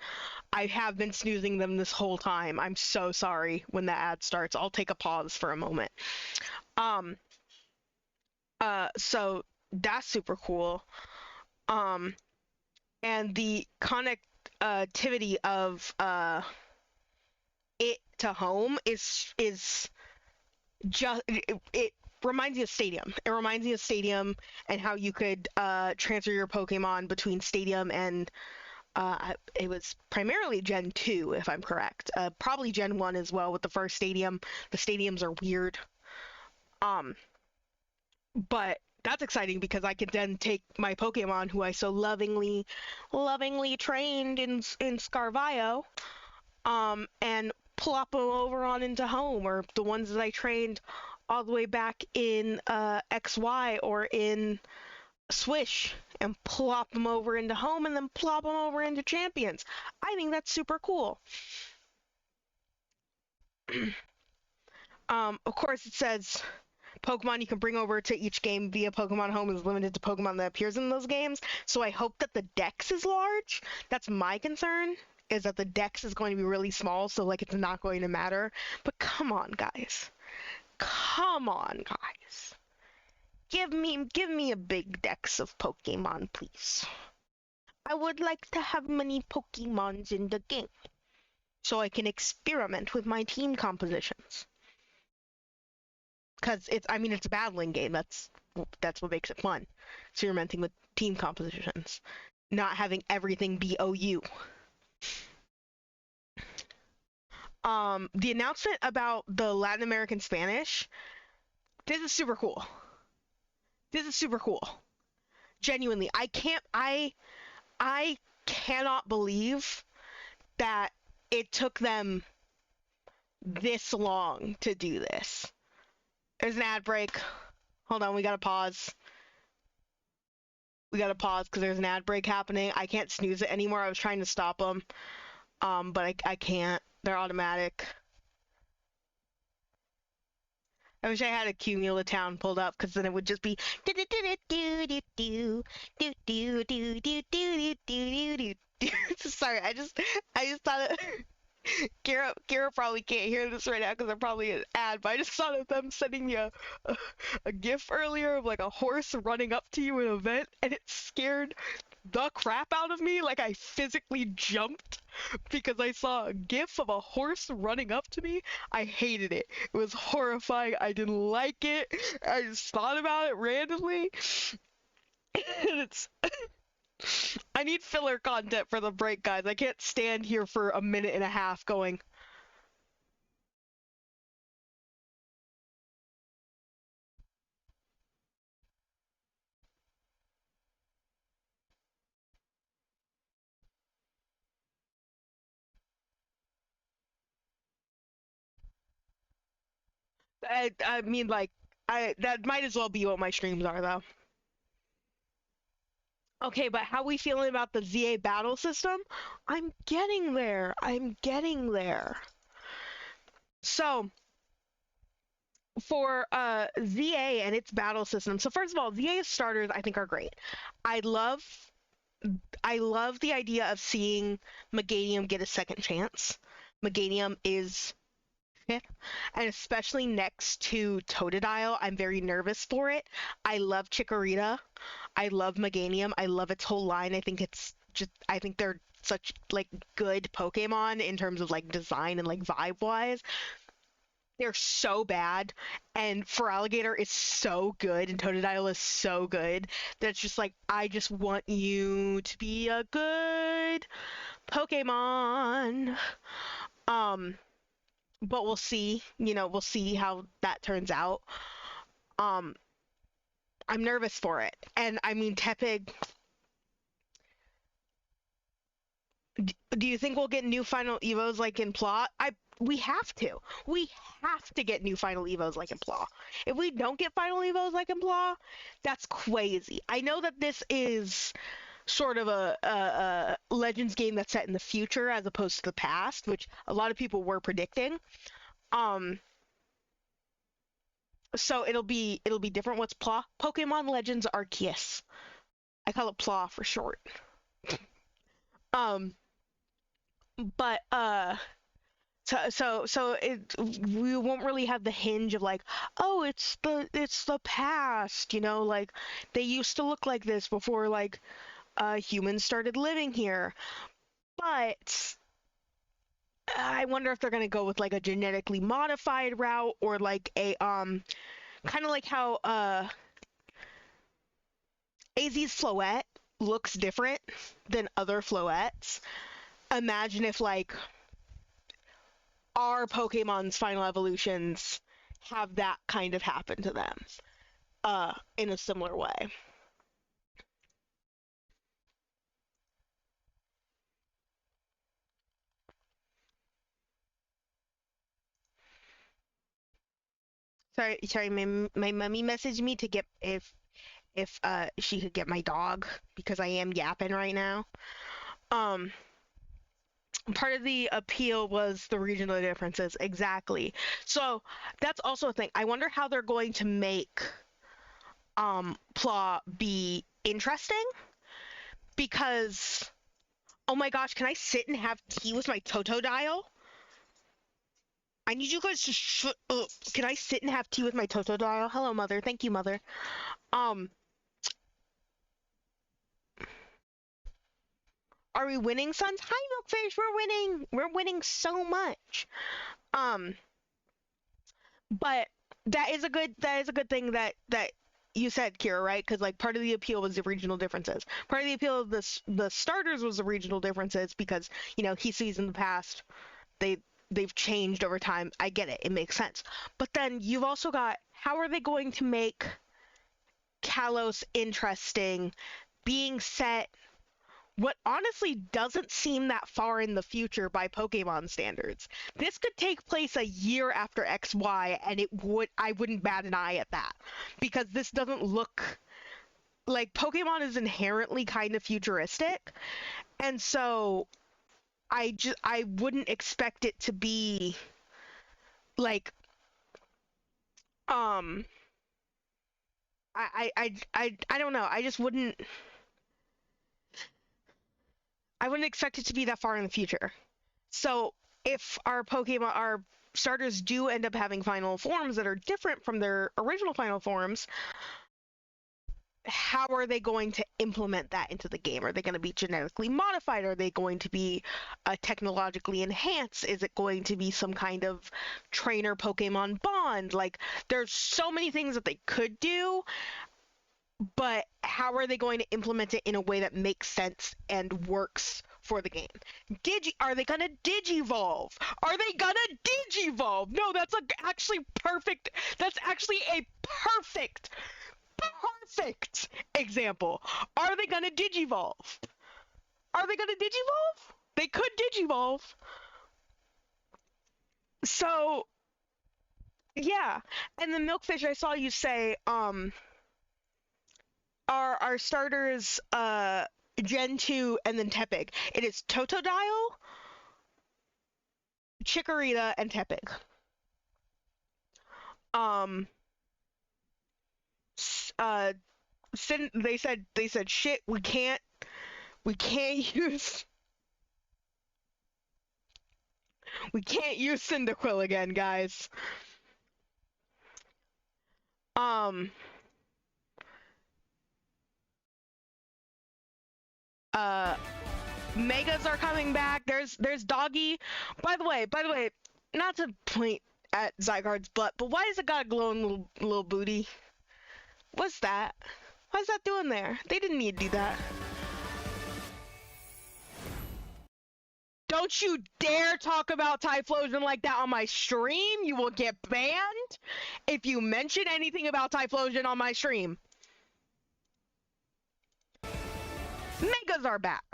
S2: I have been snoozing them this whole time. I'm so sorry when the ad starts. I'll take a pause for a moment. So that's super cool. And the connectivity of it to home is just it reminds me of Stadium. It reminds me of Stadium and how you could transfer your Pokemon between Stadium and it was primarily Gen 2, if I'm correct. Probably Gen 1 as well with the first Stadium. The Stadiums are weird. But that's exciting because I could then take my Pokemon who I so lovingly trained in Scarvio, and plop them over on into home, or the ones that I trained all the way back in XY or in Swish, and plop them over into home and then plop them over into Champions. I think that's super cool. Of course, it says Pokemon you can bring over to each game via Pokemon Home is limited to Pokemon that appears in those games, so I hope that the dex is large. That's my concern, is that the dex is going to be really small, so like it's not going to matter. But come on, guys. Give me a big dex of Pokemon, please. I would like to have many Pokemons in the game, so I can experiment with my team compositions. Because it's a battling game. That's what makes it fun. Experimenting with team compositions, not having everything be OU. The announcement about the Latin American Spanish, this is super cool. Genuinely, I cannot believe that it took them this long to do this. There's an ad break. Hold on, we gotta pause. Because there's an ad break happening. I can't snooze it anymore. I was trying to stop them, but I can't. They're automatic. I wish I had a Cumula Town pulled up, because then it would just be sorry, I just thought it. Kira probably can't hear this right now because they're probably an ad, but I just thought of them sending me a gif earlier of like a horse running up to you in an event, and it scared the crap out of me. Like I physically jumped because I saw a gif of a horse running up to me. I hated it. It was horrifying. I didn't like it. I just thought about it randomly. And it's I need filler content for the break, guys. I can't stand here for a minute and a half going. That might as well be what my streams are, though. Okay, but how we feeling about the ZA battle system? I'm getting there. So, for ZA and its battle system. So first of all, ZA's starters I think are great. I love the idea of seeing Meganium get a second chance. Meganium is shit, and especially next to Totodile, I'm very nervous for it. I love Chikorita. I love Meganium. I love its whole line. I think they're such like good Pokemon in terms of like design and like vibe wise. They're so bad, and Feraligatr is so good, and Totodile is so good that it's just like I just want you to be a good Pokemon. But we'll see. We'll see how that turns out. I'm nervous for it, and I mean Tepig. Do you think we'll get new final evos like in Plot? We have to. We have to get new final evos like in Plot. If we don't get final evos like in Plot, that's crazy. I know that this is sort of a Legends game that's set in the future as opposed to the past, which a lot of people were predicting. So it'll be different. What's Plot? Pokemon Legends Arceus. I call it Plot for short. But we won't really have the hinge of like, oh, it's the past, like they used to look like this before like humans started living here. But I wonder if they're gonna go with like a genetically modified route or like a kind of like how AZ's Floette looks different than other Floettes. Imagine if like our Pokemon's final evolutions have that kind of happen to them in a similar way. Sorry, my mummy messaged me to get if she could get my dog because I am yapping right now. Part of the appeal was the regional differences. Exactly. So that's also a thing. I wonder how they're going to make Pla be interesting, because oh my gosh, can I sit and have tea with my Totodile? I need you guys to shut up. Can I sit and have tea with my Totodile? Hello, Mother. Thank you, Mother. Are we winning, Sons? Hi, Milkfish. We're winning. We're winning so much. But that is a good thing that you said, Kira, right? Because like part of the appeal was the regional differences. Part of the appeal of the starters was the regional differences because he sees in the past they've changed over time. I get it. It makes sense. But then you've also got, how are they going to make Kalos interesting, being set what honestly doesn't seem that far in the future by Pokemon standards. This could take place a year after XY, and I wouldn't bat an eye at that, because this doesn't look like Pokemon is inherently kind of futuristic, and so I wouldn't expect it to be like I don't know. I just wouldn't expect it to be that far in the future. So if our starters do end up having final forms that are different from their original final forms, how are they going to implement that into the game? Are they going to be genetically modified? Are they going to be technologically enhanced? Is it going to be some kind of trainer Pokemon bond? Like, there's so many things that they could do, but how are they going to implement it in a way that makes sense and works for the game? Are they gonna Digivolve? Are they gonna Digivolve? No, that's actually perfect. That's actually a perfect example. Are they gonna Digivolve? Are they gonna Digivolve? They could Digivolve. So, yeah. And the Milkfish, I saw you say, our starters, Gen 2 and then Tepig. It is Totodile, Chikorita, and Tepig. they said shit, we can't use Cyndaquil again, guys. Megas are coming back. There's Doggy. By the way, not to point at Zygarde's butt, but why does it got a glowing little booty? What's that? Why's that doing there? They didn't need to do that. Don't you dare talk about Typhlosion like that on my stream. You will get banned if you mention anything about Typhlosion on my stream. Megas are back.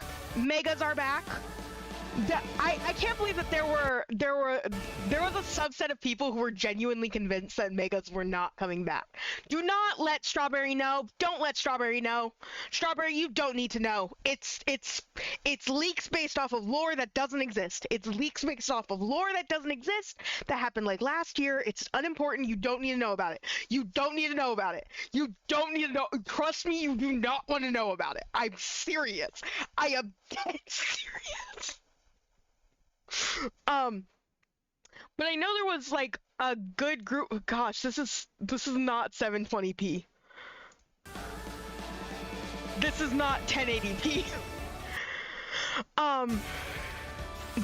S2: I can't believe that there was a subset of people who were genuinely convinced that Megas were not coming back. Do not let Strawberry know. Don't let Strawberry know. Strawberry, you don't need to know. It's leaks based off of lore that doesn't exist. It's leaks based off of lore that doesn't exist. That happened like last year. It's unimportant. You don't need to know about it. You don't need to know about it. You don't need to know. Trust me, you do not want to know about it. I'm serious. I am dead serious. But I know there was like a good group. Gosh, this is not 720p. This is not 1080p.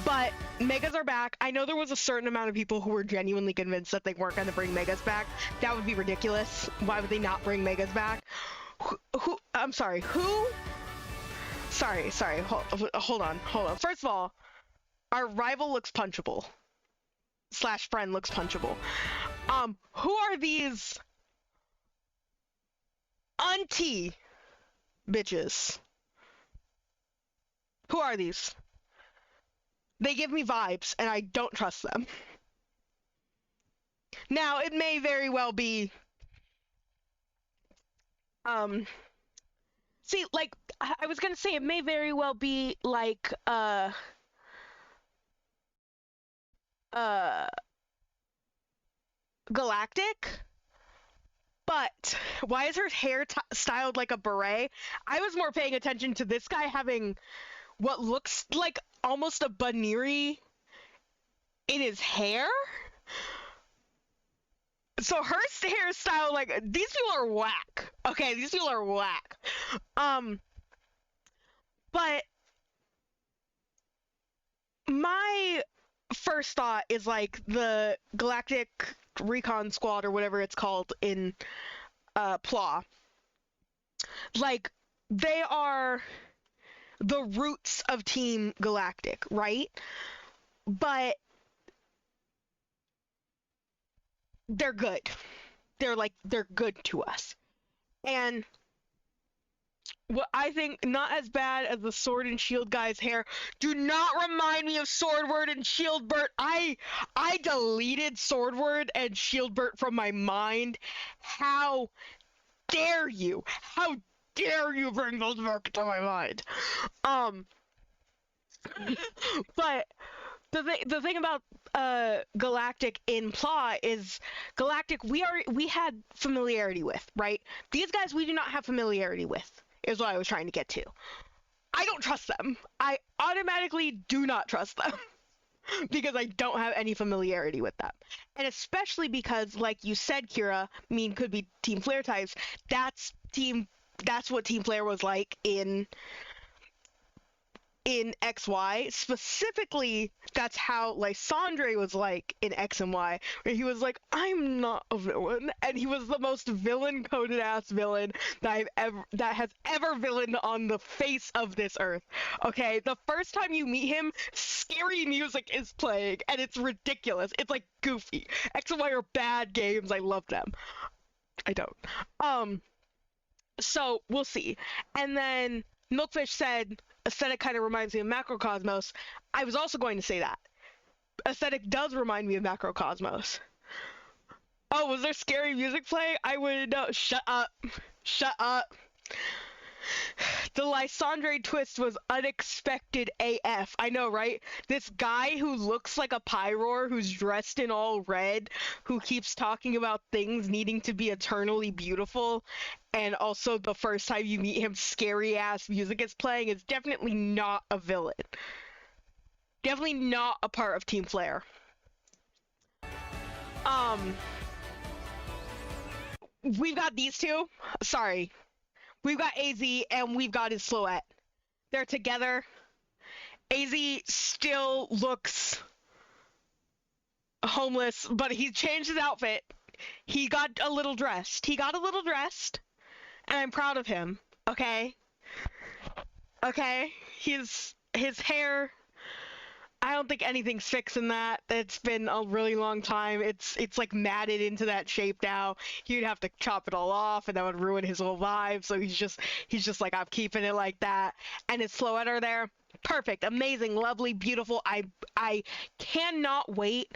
S2: But Megas are back. I know there was a certain amount of people who were genuinely convinced that they weren't going to bring Megas back. That would be ridiculous. Why would they not bring Megas back? Who? I'm sorry. Who? Sorry. Hold on. First of all, our rival looks punchable. / friend looks punchable. Who are these auntie bitches? Who are these? They give me vibes, and I don't trust them. Now, it may very well be... See, like, I was gonna say it may very well be, like, Galactic, but why is her hair styled like a beret? I was more paying attention to this guy having what looks like almost a Baniri in his hair. So her hairstyle, like, these people are whack. Okay, these people are whack. But my first thought is like the Galactic Recon Squad or whatever it's called in Pla. Like, they are the roots of Team Galactic, right? But they're good. They're good to us. And what I think not as bad as the Sword and Shield guy's hair. Do not remind me of Swordward and Shieldbert. I deleted Swordward and Shieldbert from my mind. How dare you? How dare you bring those back to my mind? But the thing about Galactic in Pla is Galactic we had familiarity with, right? These guys we do not have familiarity with, is what I was trying to get to. I don't trust them. I automatically do not trust them because I don't have any familiarity with them. And especially because, like you said, Kira, could be Team Flare types. That's what Team Flare was like in XY. Specifically, that's how Lysandre was like in X and Y, where he was like, I'm not a villain, and he was the most villain-coded ass villain that has ever villained on the face of this earth. Okay, the first time you meet him, scary music is playing, and it's ridiculous. It's like goofy. X and Y are bad games. I love them. I don't. So we'll see. And then Milkfish said Aesthetic kind of reminds me of Macrocosmos. I was also going to say that. Aesthetic does remind me of Macrocosmos. Oh, was there scary music playing? I wouldn't know. Shut up. Shut up. The Lysandre twist was unexpected AF. I know, right? This guy who looks like a Pyroar, who's dressed in all red, who keeps talking about things needing to be eternally beautiful, and also the first time you meet him, scary ass music is playing, is definitely not a villain. Definitely not a part of Team Flare. We've got these two. Sorry. We've got AZ and we've got his Sloette. They're together. AZ still looks homeless, but he changed his outfit. He got a little dressed. And I'm proud of him. Okay? Okay? His hair, I don't think anything's fixing that. It's been a really long time. It's like matted into that shape now. He'd have to chop it all off, and that would ruin his whole vibe. So he's just like, I'm keeping it like that. And his Sloette are there. Perfect, amazing, lovely, beautiful. I cannot wait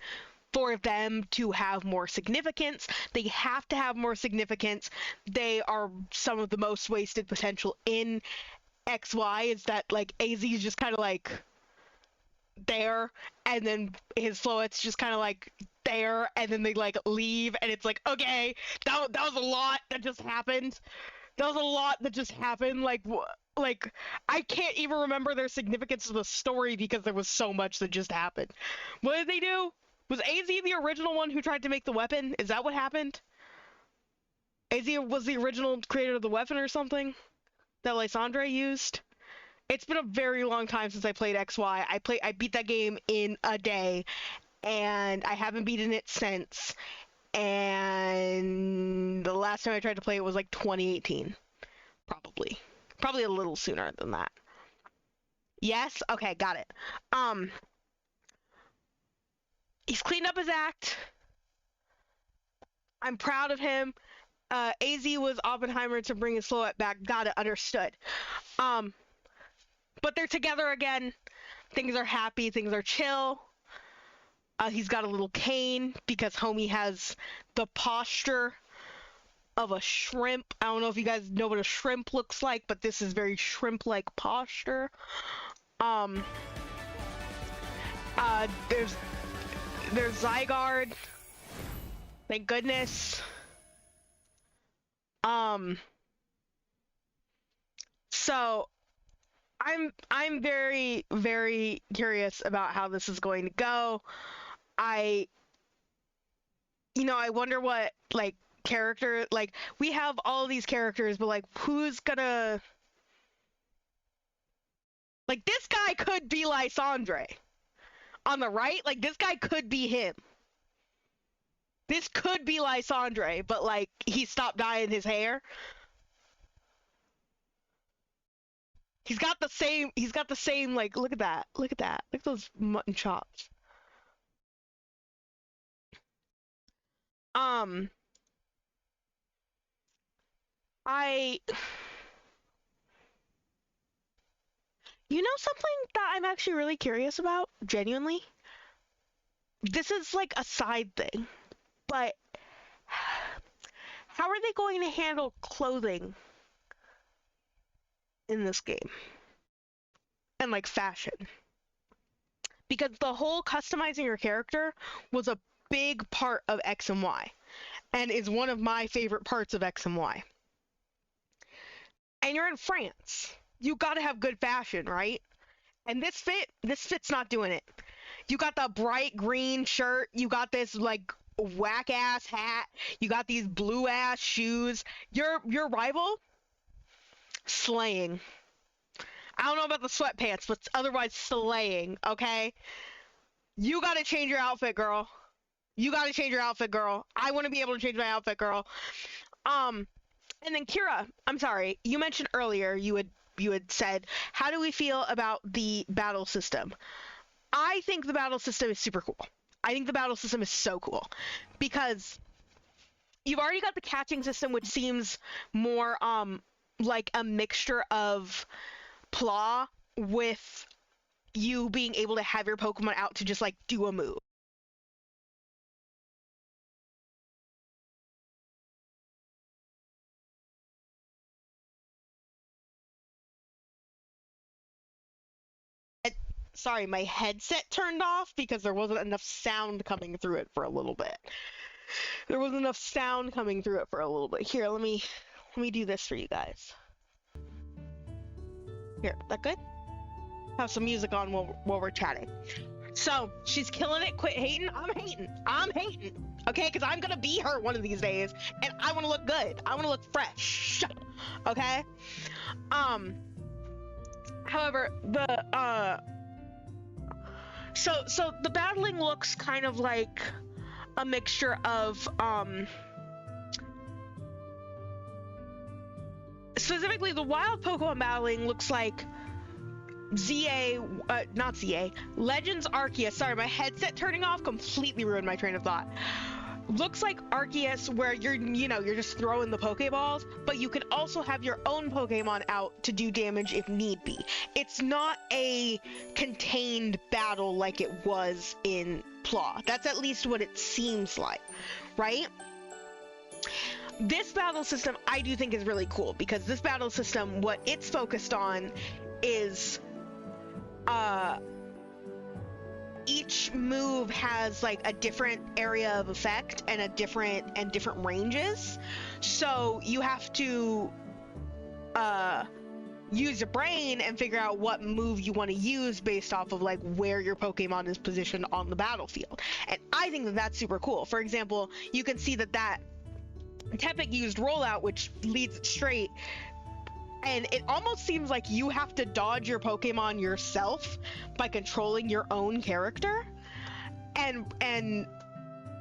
S2: for them to have more significance. They have to have more significance. They are some of the most wasted potential in XY. Is that like AZ is just kind of like there, and then his Sloette's just kind of like there, and then they like leave, and it's like, okay, that was a lot that just happened. Like I can't even remember their significance to the story because there was so much that just happened. What did they do? Was AZ the original one who tried to make the weapon? Is that what happened? AZ was the original creator of the weapon or something that Lysandre used? It's been a very long time since I played XY. I beat that game in a day, and I haven't beaten it since. And the last time I tried to play it was like 2018. Probably a little sooner than that. Yes? Okay, got it. He's cleaned up his act. I'm proud of him. AZ was Oppenheimer to bring his Sloette back. Got it, understood. But they're together again. Things are happy. Things are chill. He's got a little cane because homie has the posture of a shrimp. I don't know if you guys know what a shrimp looks like, but this is very shrimp-like posture. There's Zygarde. Thank goodness. So I'm very, very curious about how this is going to go. I wonder what, like, character, like, we have all these characters, but, like, who's gonna, like, this guy could be Lysandre. On the right, like, this guy could be him. This could be Lysandre, but, like, he stopped dyeing his hair. He's got the same, like, look at that. Look at those mutton chops. Something that I'm actually really curious about, genuinely? This is, like, a side thing, but how are they going to handle clothing in this game? And, like, fashion. Because the whole customizing your character was a big part of X and Y, and is one of my favorite parts of X and Y. And you're in France. You gotta have good fashion, right? And this fit's not doing it. You got the bright green shirt, you got this, like, whack ass hat, you got these blue ass shoes. Your rival, slaying. I don't know about the sweatpants, but otherwise slaying, okay? You gotta change your outfit, girl. I want to be able to change my outfit, girl. And then Kira, I'm sorry, you mentioned earlier you had said, how do we feel about the battle system? I think the battle system is super cool. I think the battle system is so cool because you've already got the catching system, which seems more like a mixture of Plaw with you being able to have your Pokemon out to just, like, do a move. sorry, my headset turned off because there wasn't enough sound coming through it for a little bit. There wasn't enough sound coming through it for a little bit. Here, let me do this for you guys. Here, that good? Have some music on while we're chatting. So, she's killing it. Quit hating. I'm hating. Okay, because I'm gonna be her one of these days, and I want to look good. I want to look fresh. Okay. However, so the battling looks kind of like a mixture of specifically the wild Pokemon battling looks like not ZA, Legends Arceus. Sorry, my headset turning off completely ruined my train of thought. Looks like Arceus, where you're just throwing the Pokeballs, but you can also have your own Pokemon out to do damage if need be. It's not a contained battle like it was in Plaw. That's at least what it seems like, right? This battle system I do think is really cool, because this battle system, what it's focused on is each move has like a different area of effect and different ranges, so you have to use your brain and figure out what move you want to use based off of like where your Pokemon is positioned on the battlefield. And I think that that's super cool. For example, you can see that Tepig used rollout, which leads it straight, and it almost seems like you have to dodge your Pokemon yourself by controlling your own character and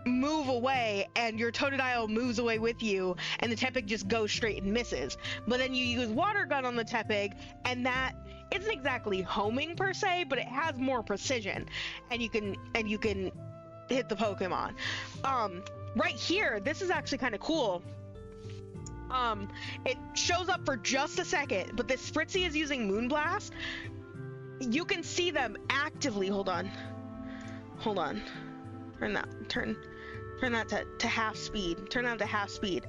S2: move away, and your Totodile moves away with you, and the Tepig just goes straight and misses. But then you use Water Gun on the Tepig, and that isn't exactly homing per se, but it has more precision, and you can hit the Pokemon. Right here, this is actually kind of cool. It shows up for just a second, but this Fritzy is using Moonblast. You can see them actively. Hold on. Turn that to half speed. Turn that to half speed.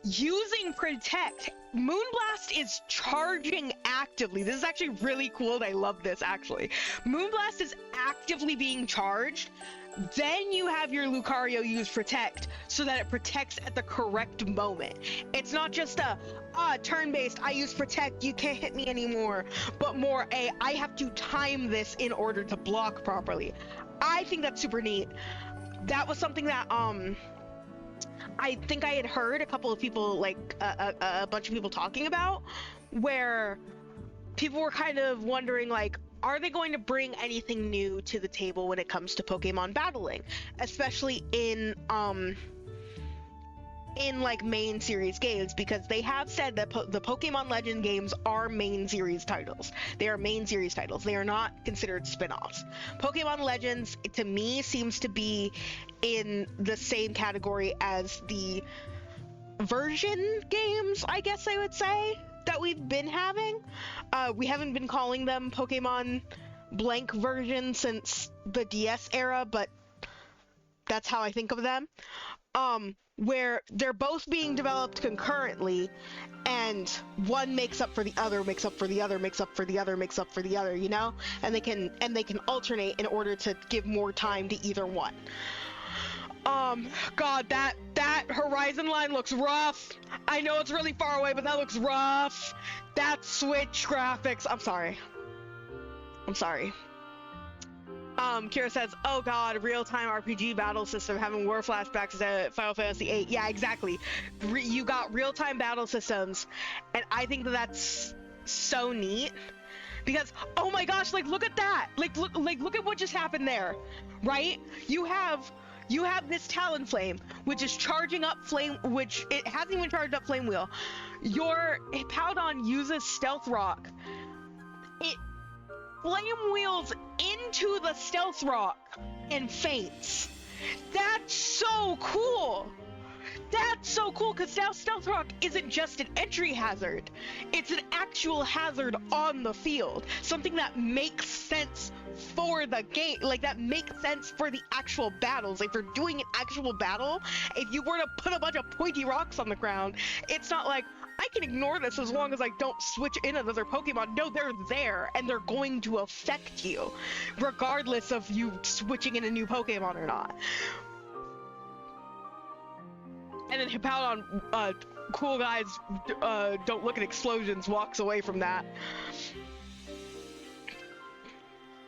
S2: Using Protect, Moonblast is charging actively. This is actually really cool, and I love this, actually. Moonblast is actively being charged. Then you have your Lucario use Protect so that it protects at the correct moment. It's not just turn-based, I use Protect, you can't hit me anymore, but more I have to time this in order to block properly. I think that's super neat. That was something that I think I had heard a couple of people, like a bunch of people talking about, where people were kind of wondering, like, are they going to bring anything new to the table when it comes to Pokemon battling, especially in like main series games, because they have said that the Pokemon Legend games are main series titles. They are main series titles. They are not considered spin-offs. Pokemon Legends, to me, seems to be in the same category as the version games, I guess I would say, that we've been having. We haven't been calling them Pokemon blank version since the DS era, but that's how I think of them. Where they're both being developed concurrently, and one makes up for the other, makes up for the other, makes up for the other, makes up for the other, you know? And they can alternate in order to give more time to either one. God, that Horizon line looks rough. I know it's really far away, but that looks rough. That Switch graphics. I'm sorry. Kira says, oh god, real-time RPG battle system having war flashbacks to Final Fantasy VIII. Yeah, exactly. You got real-time battle systems, and I think that's so neat. Because, oh my gosh, like, look at that! Look at what just happened there, right? You have this Talonflame, which is charging up Flame, which it hasn't even charged up Flame Wheel. Your Powdon uses Stealth Rock. It Flame Wheels into the Stealth Rock and faints. That's so cool! That's so cool, because now Stealth Rock isn't just an entry hazard. It's an actual hazard on the field. Something that makes sense for the game. Like, that makes sense for the actual battles. Like, if you're doing an actual battle, if you were to put a bunch of pointy rocks on the ground, it's not like, I can ignore this as long as I don't switch in another Pokemon. No, they're there, and they're going to affect you, regardless of you switching in a new Pokemon or not. And then Hippowdon, cool guys, don't look at explosions, walks away from that.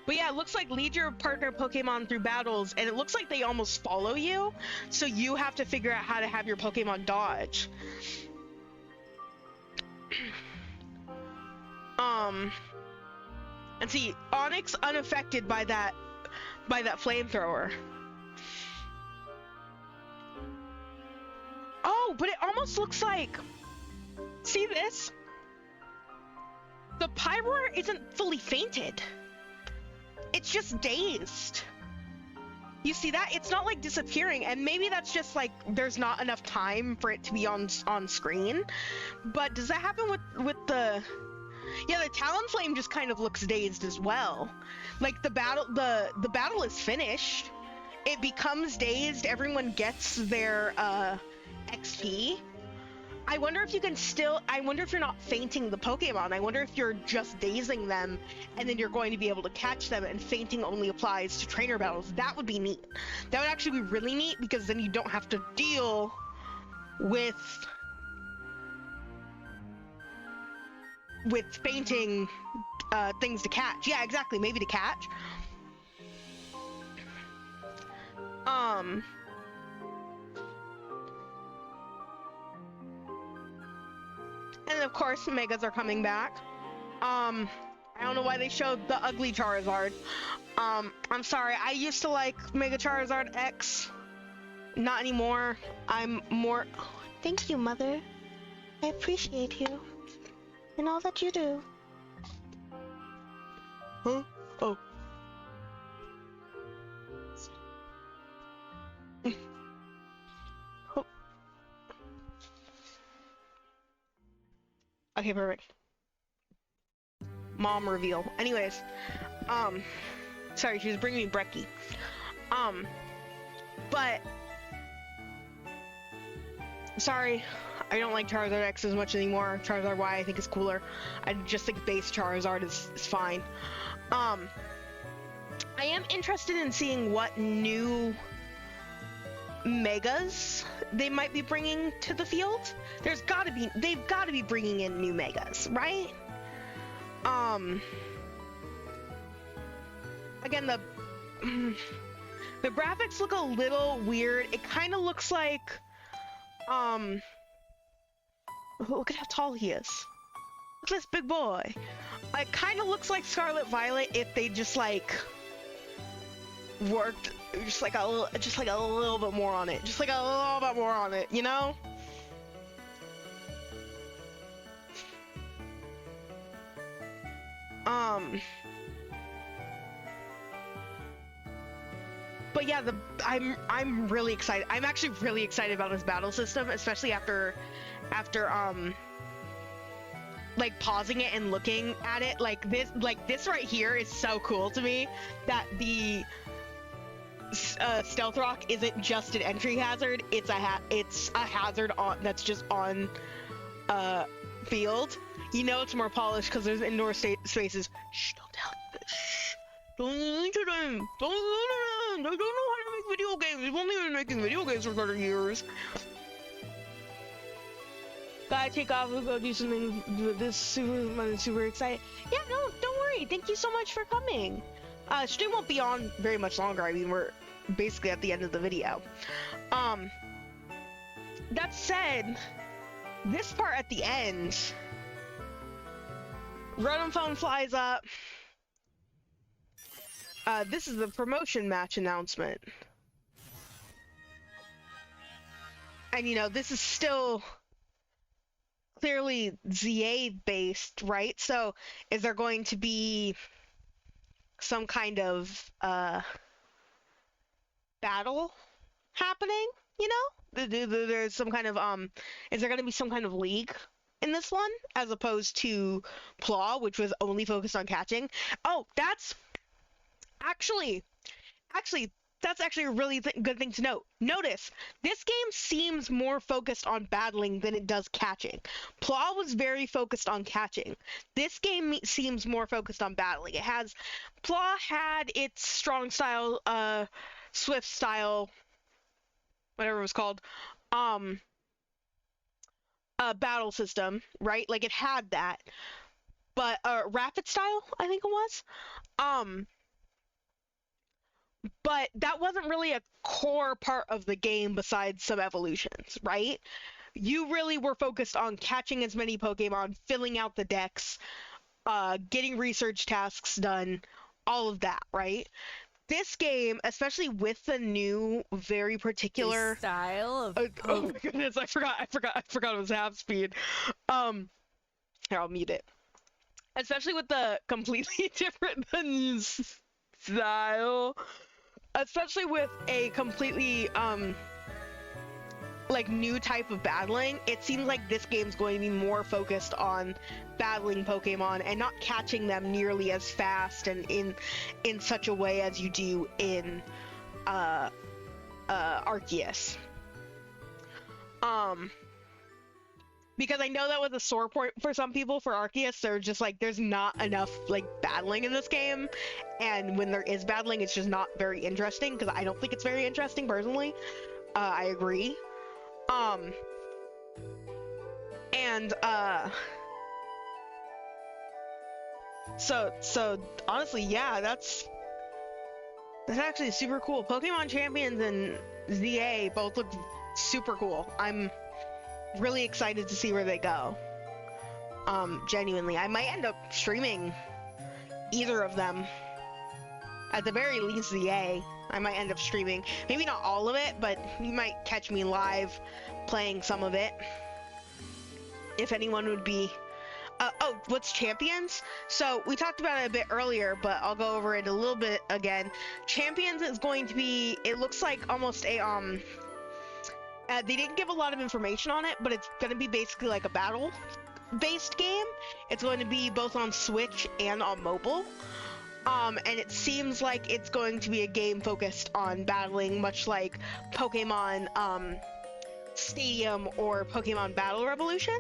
S2: But yeah, it looks like lead your partner Pokemon through battles, and it looks like they almost follow you, so you have to figure out how to have your Pokemon dodge. And see, Onix unaffected by that flamethrower. Oh, but it almost looks like, see this? The Pyroar isn't fully fainted. It's just dazed. You see that? It's not like disappearing, and maybe that's just like there's not enough time for it to be on screen. But does that happen with the? Yeah, the Talonflame just kind of looks dazed as well. Like the battle is finished. It becomes dazed. Everyone gets their XP. I wonder if you can still. I wonder if you're not fainting the Pokemon. I wonder if you're just dazing them, and then you're going to be able to catch them. And fainting only applies to trainer battles. That would be neat. That would actually be really neat because then you don't have to deal with fainting things to catch. Yeah, exactly. Maybe to catch. And of course, Megas are coming back. I don't know why they showed the ugly Charizard. I'm sorry, I used to like Mega Charizard X. Not anymore. I'm more... Oh, thank you, Mother. I appreciate you. And all that you do. Huh? Oh. Oh. Okay, perfect. Mom reveal. Anyways, sorry, she was bringing me brekkie. But sorry, I don't like Charizard X as much anymore. Charizard Y I think is cooler. I just think base Charizard is fine. I am interested in seeing what new Megas they might be bringing to the field. They've got to be bringing in new Megas, right? Again, the graphics look a little weird. It kind of looks like, look at how tall he is. Look at this big boy. It kind of looks like Scarlet Violet if they just like worked just like a little bit more on it. Just like a little bit more on it, you know? But yeah, I'm really excited. I'm actually really excited about this battle system, especially after like pausing it and looking at it. Like this right here is so cool to me, that the Stealth Rock isn't just an entry hazard, it's a hazard that's just on field. You know it's more polished because there's indoor spaces. Shh, don't tell them. Shh. Don't listen to them. Don't listen to them. They don't know how to make video games. They've only been making video games for 30 years. Gotta take off and go do something with this. I'm super excited. Yeah, no, don't worry. Thank you so much for coming. Stream won't be on very much longer. I mean, we're basically at the end of the video. That said, this part at the end, Rotom phone flies up. This is the promotion match announcement. And you know, this is still clearly ZA based, right? So is there going to be some kind of battle happening, you know? There's some kind of is there going to be some kind of league in this one as opposed to Claw, which was only focused on catching? Oh, that's actually that's actually a really good thing to note. Notice, this game seems more focused on battling than it does catching. Pla was very focused on catching. This game seems more focused on battling. Pla had its strong style, swift style, whatever it was called, battle system, right? Like, it had that. But, rapid style, I think it was. But that wasn't really a core part of the game besides some evolutions, right? You really were focused on catching as many Pokemon, filling out the decks, getting research tasks done, all of that, right? This game, especially with the new, very particular
S4: style of
S2: oh my goodness, I forgot it was half speed. Here, I'll mute it. Especially with the completely different style. Especially with a completely, like, new type of battling, it seems like this game's going to be more focused on battling Pokemon and not catching them nearly as fast and in such a way as you do in, Arceus. Because I know that was a sore point for some people for Arceus. They're just like, there's not enough, like, battling in this game. And when there is battling, it's just not very interesting, because I don't think it's very interesting, personally. I agree. So honestly, yeah, that's actually super cool. Pokemon Champions and ZA both look super cool. I'm really excited to see where they go. Genuinely, I might end up streaming either of them. At the very least, ZA. I might end up streaming. Maybe not all of it, but you might catch me live playing some of it. If anyone would be... oh, what's Champions? So, we talked about it a bit earlier, but I'll go over it a little bit again. Champions is going to be... It looks like almost a, they didn't give a lot of information on it, but it's going to be basically like a battle-based game. It's going to be both on Switch and on mobile. And it seems like it's going to be a game focused on battling, much like Pokemon, Stadium or Pokemon Battle Revolution.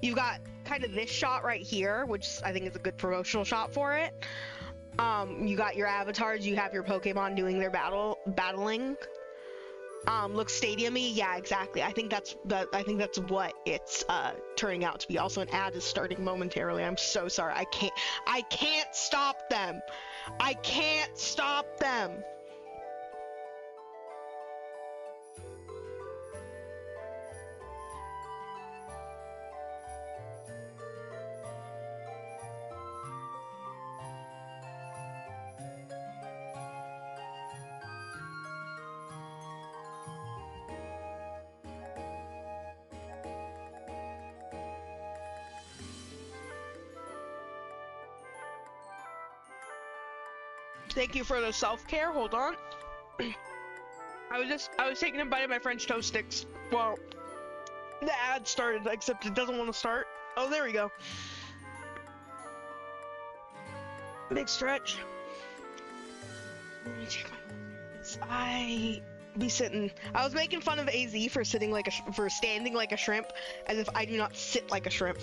S2: You've got kind of this shot right here, which I think is a good promotional shot for it. You got your avatars, you have your Pokemon doing their battling. Looks stadium-y, yeah, exactly. I think that's what it's turning out to be. Also, an ad is starting momentarily. I'm so sorry. I can't stop them. I can't stop them. Thank you for the self-care. Hold on. I was taking a bite of my French toast sticks. Well, the ad started, except it doesn't want to start. Oh, there we go. Big stretch. Let me check my... I was making fun of AZ for standing like a shrimp, as if I do not sit like a shrimp.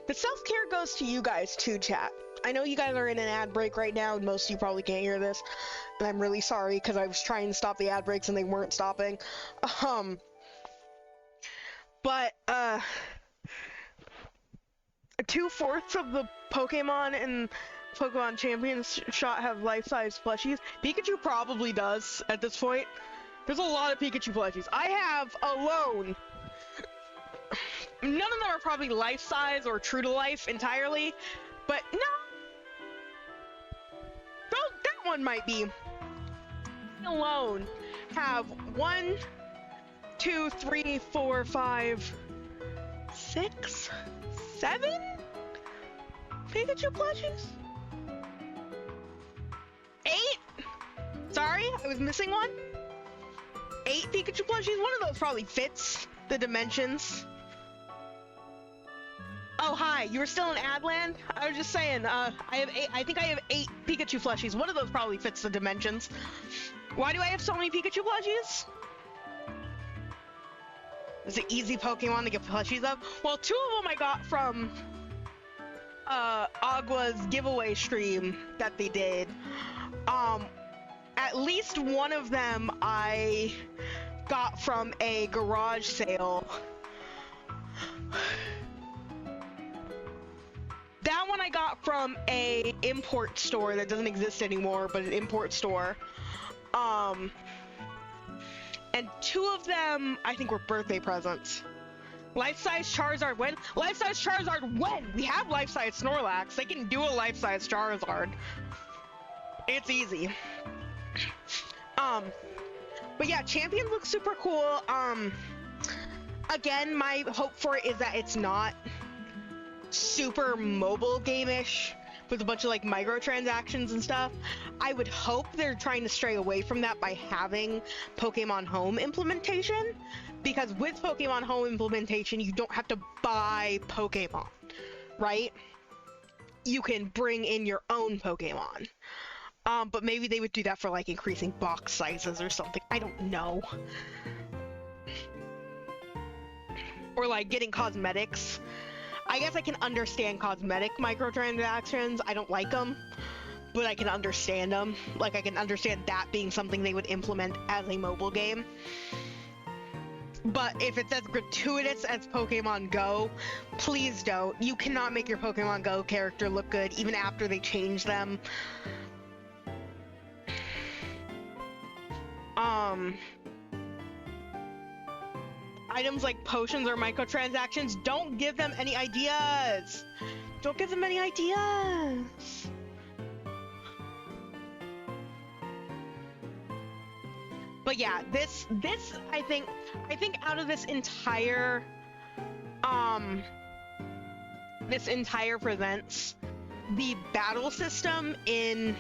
S2: The self-care goes to you guys too, chat. I know you guys are in an ad break right now, and most of you probably can't hear this, and I'm really sorry because I was trying to stop the ad breaks and they weren't stopping. But 2/4 of the Pokemon in Pokemon Champions shot have life-size plushies. Pikachu probably does at this point. There's a lot of Pikachu plushies. I have alone. None of them are probably life-size or true to life entirely, but no. That one might be. I alone have 1, 2, 3, 4, 5, 6, 7 Pikachu plushies? 8? Sorry, I was missing one. 8 Pikachu plushies? One of those probably fits the dimensions. Oh, hi, you were still in Adland? I was just saying, I think I have 8 Pikachu plushies. One of those probably fits the dimensions. Why do I have so many Pikachu plushies? Is it easy Pokemon to get plushies of? Well, 2 of them I got from Agua's giveaway stream that they did. At least one of them I got from a garage sale. That one I got from a import store that doesn't exist anymore, but an import store. And 2 of them I think were birthday presents. Life-size Charizard when? Life-size Charizard when? We have life-size Snorlax. They can do a life-size Charizard. It's easy. But yeah, Champions looks super cool. Again, my hope for it is that it's not super mobile game-ish with a bunch of like microtransactions and stuff. I would hope they're trying to stray away from that by having Pokemon Home implementation, because with Pokemon Home implementation, you don't have to buy Pokemon, right? You can bring in your own Pokemon. But maybe they would do that for like increasing box sizes or something. I don't know. Or like getting cosmetics. I guess I can understand cosmetic microtransactions. I don't like them, but I can understand them. Like, I can understand that being something they would implement as a mobile game. But if it's as gratuitous as Pokemon Go, please don't. You cannot make your Pokemon Go character look good even after they change them. Items like potions or microtransactions, don't give them any ideas. Don't give them any ideas. But yeah, this I think out of this entire presents the battle system in,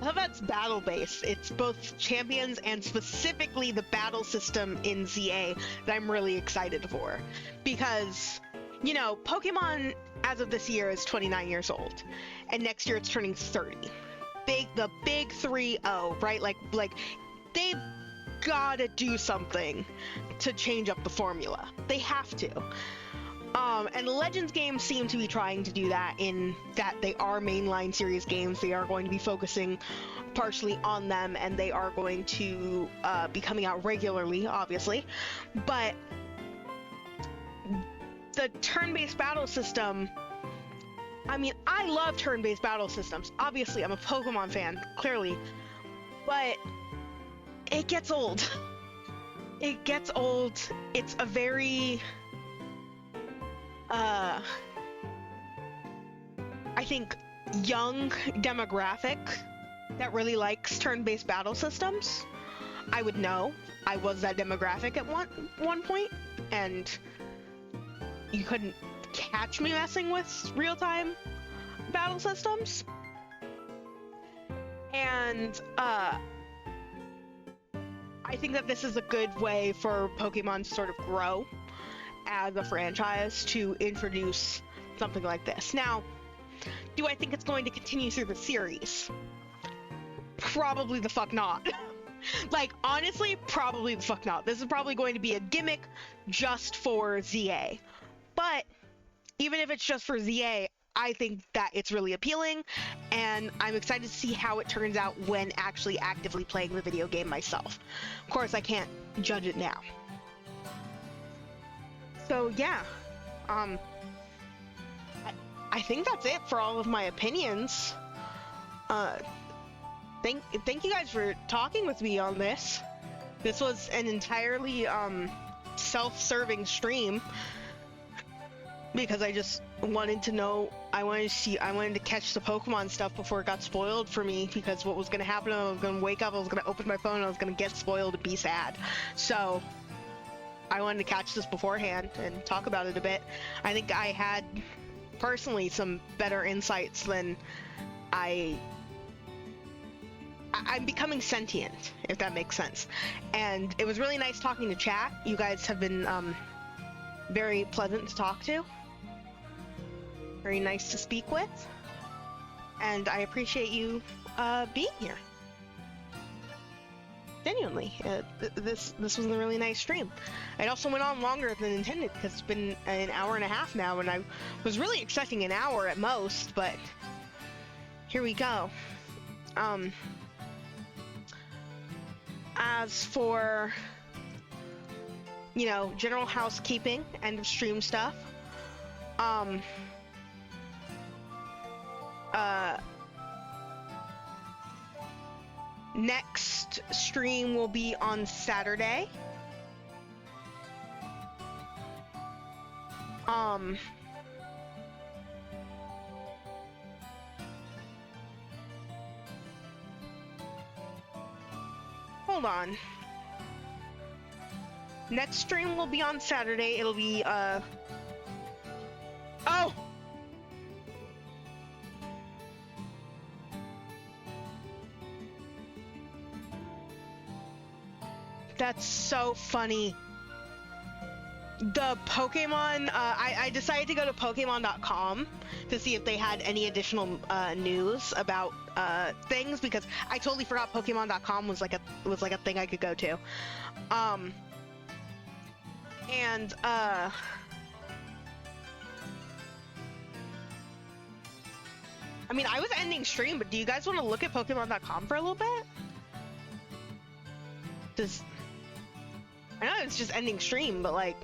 S2: I love that's battle based. It's both champions and specifically the battle system in ZA that I'm really excited for, because you know, Pokemon as of this year is 29 years old, and next year it's turning 30. The big 3-0, right? Like they've gotta do something to change up the formula. They have to. And Legends games seem to be trying to do that, in that they are mainline series games. They are going to be focusing partially on them, and they are going to be coming out regularly, obviously. But the turn-based battle system, I mean, I love turn-based battle systems. Obviously, I'm a Pokemon fan, clearly. But it gets old. It gets old. It's a very... I think young demographic that really likes turn-based battle systems. I would know. I was that demographic at one point, and you couldn't catch me messing with real-time battle systems. And I think that this is a good way for Pokemon to sort of grow as a franchise, to introduce something like this. Now, do I think it's going to continue through the series? Probably the fuck not. Like, honestly, probably the fuck not. This is probably going to be a gimmick just for ZA. But even if it's just for ZA, I think that it's really appealing, and I'm excited to see how it turns out when actually actively playing the video game myself. Of course, I can't judge it now. So yeah, I think that's it for all of my opinions. Thank you guys for talking with me on this. This was an entirely self-serving stream, because I just wanted to know, I wanted to catch the Pokemon stuff before it got spoiled for me, because what was going to happen, I was going to wake up, I was going to open my phone, and I was going to get spoiled and be sad. So I wanted to catch this beforehand and talk about it a bit. I think I had personally some better insights than I'm becoming sentient, if that makes sense. And it was really nice talking to chat. You guys have been very pleasant to talk to. Very nice to speak with. And I appreciate you being here. Genuinely, this was a really nice stream. It also went on longer than intended because it's been an hour and a half now, and I was really expecting an hour at most, but here we go. As for, you know, general housekeeping, end of stream stuff, next stream will be on Saturday. Hold on. Next stream will be on Saturday. It'll be, oh! That's so funny. The Pokemon, I decided to go to Pokemon.com to see if they had any additional news about things, because I totally forgot Pokemon.com was like a thing I could go to. I mean, I was ending stream, but do you guys want to look at Pokemon.com for a little bit? I know it's just ending stream, but like,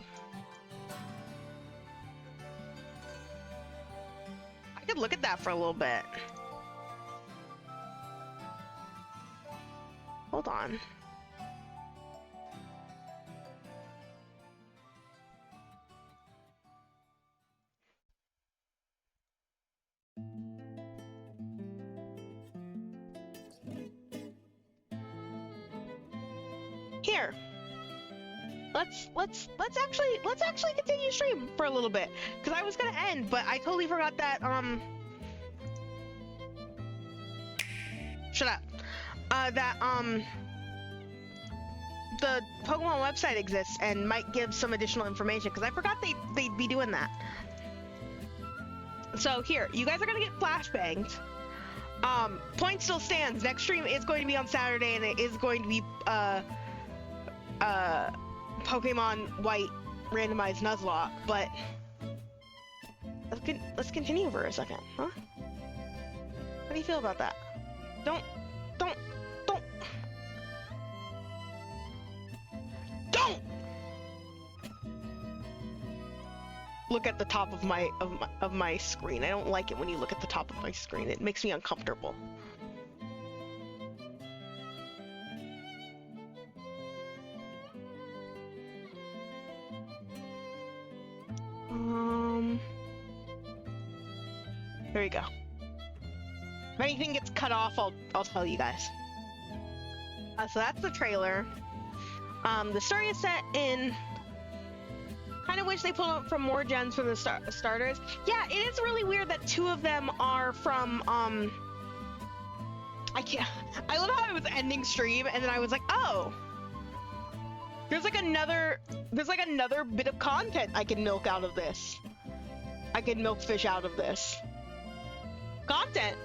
S2: I could look at that for a little bit. Hold on. Here. Let's actually continue stream for a little bit, because I was gonna end, but I totally forgot that shut up. The Pokemon website exists and might give some additional information, because I forgot they'd be doing that. So here, you guys are gonna get flashbanged. Point still stands. Next stream is going to be on Saturday, and it is going to be Pokemon White randomized Nuzlocke, but let's continue for a second, huh? How do you feel about that? Don't look at the top of my screen. I don't like it when you look at the top of my screen. It makes me uncomfortable. There you go. If anything gets cut off, I'll tell you guys. So that's the trailer. The story is set in. Kind of wish they pulled up from more gens from the starters. Yeah, it is really weird that two of them are from. I love how I was ending stream and then I was like, oh. There's like another bit of content I can milk out of this. I can milk fish out of this. Content.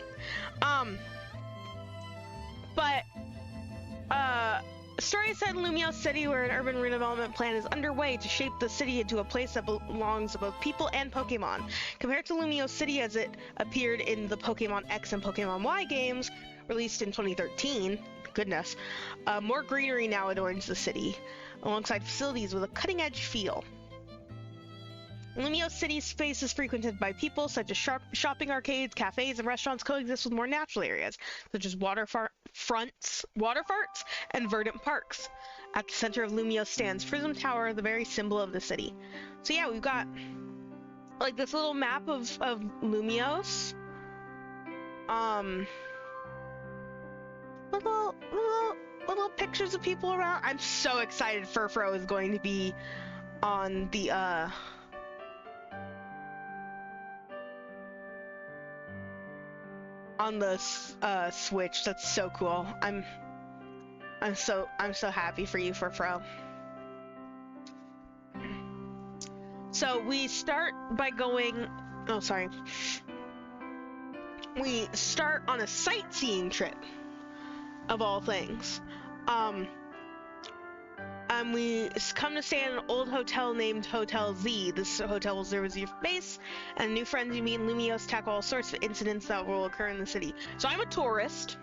S2: Story is set in Lumio City, where an urban redevelopment plan is underway to shape the city into a place that belongs to both people and Pokemon. Compared to Lumio City as it appeared in the Pokemon X and Pokemon Y games, released in 2013, goodness, more greenery now adorns the city, alongside facilities with a cutting-edge feel. Lumio City's space is frequented by people, such as shopping arcades, cafes, and restaurants coexist with more natural areas, such as water farts, and verdant parks. At the center of Lumio stands Prism Tower, the very symbol of the city. So yeah, we've got like this little map of little pictures of people around. I'm so excited Furfro is going to be on the Switch. That's so cool. I'm so happy for you, Furfro. So we start by going, oh sorry. We start on a sightseeing trip, of all things. And we come to stay at an old hotel named Hotel Z. This hotel will serve as your base, and new friends you meet in Lumiose tackle all sorts of incidents that will occur in the city. So I'm a tourist,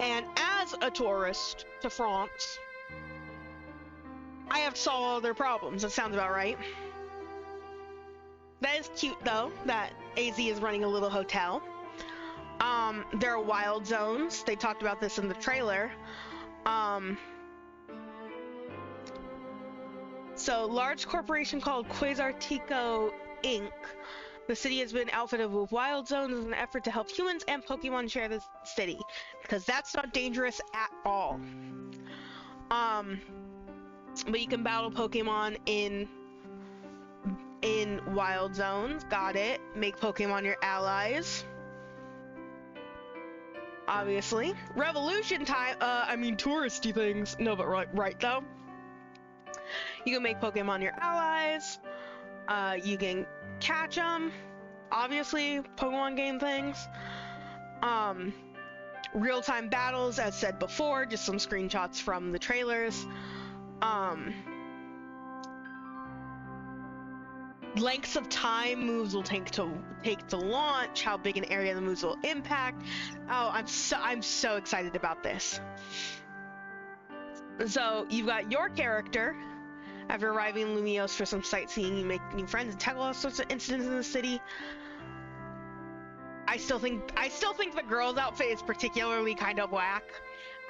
S2: and as a tourist to France, I have to solve all their problems. That sounds about right. That is cute, though, that AZ is running a little hotel. There are wild zones. They talked about this in the trailer. So, large corporation called Quasartico Inc. The city has been outfitted with wild zones in an effort to help humans and Pokemon share the city, because that's not dangerous at all. But you can battle Pokemon in wild zones. Got it. Make Pokemon your allies. Obviously. Revolution time. Touristy things. No, but right though. You can make Pokemon your allies. You can catch them. Obviously, Pokemon game things. Real-time battles, as said before. Just some screenshots from the trailers. Lengths of time moves will take to launch, how big an area the moves will impact. Oh, I'm so excited about this. So you've got your character. After arriving in Lumiose for some sightseeing, you make new friends and tackle all sorts of incidents in the city. I still think the girl's outfit is particularly kind of whack.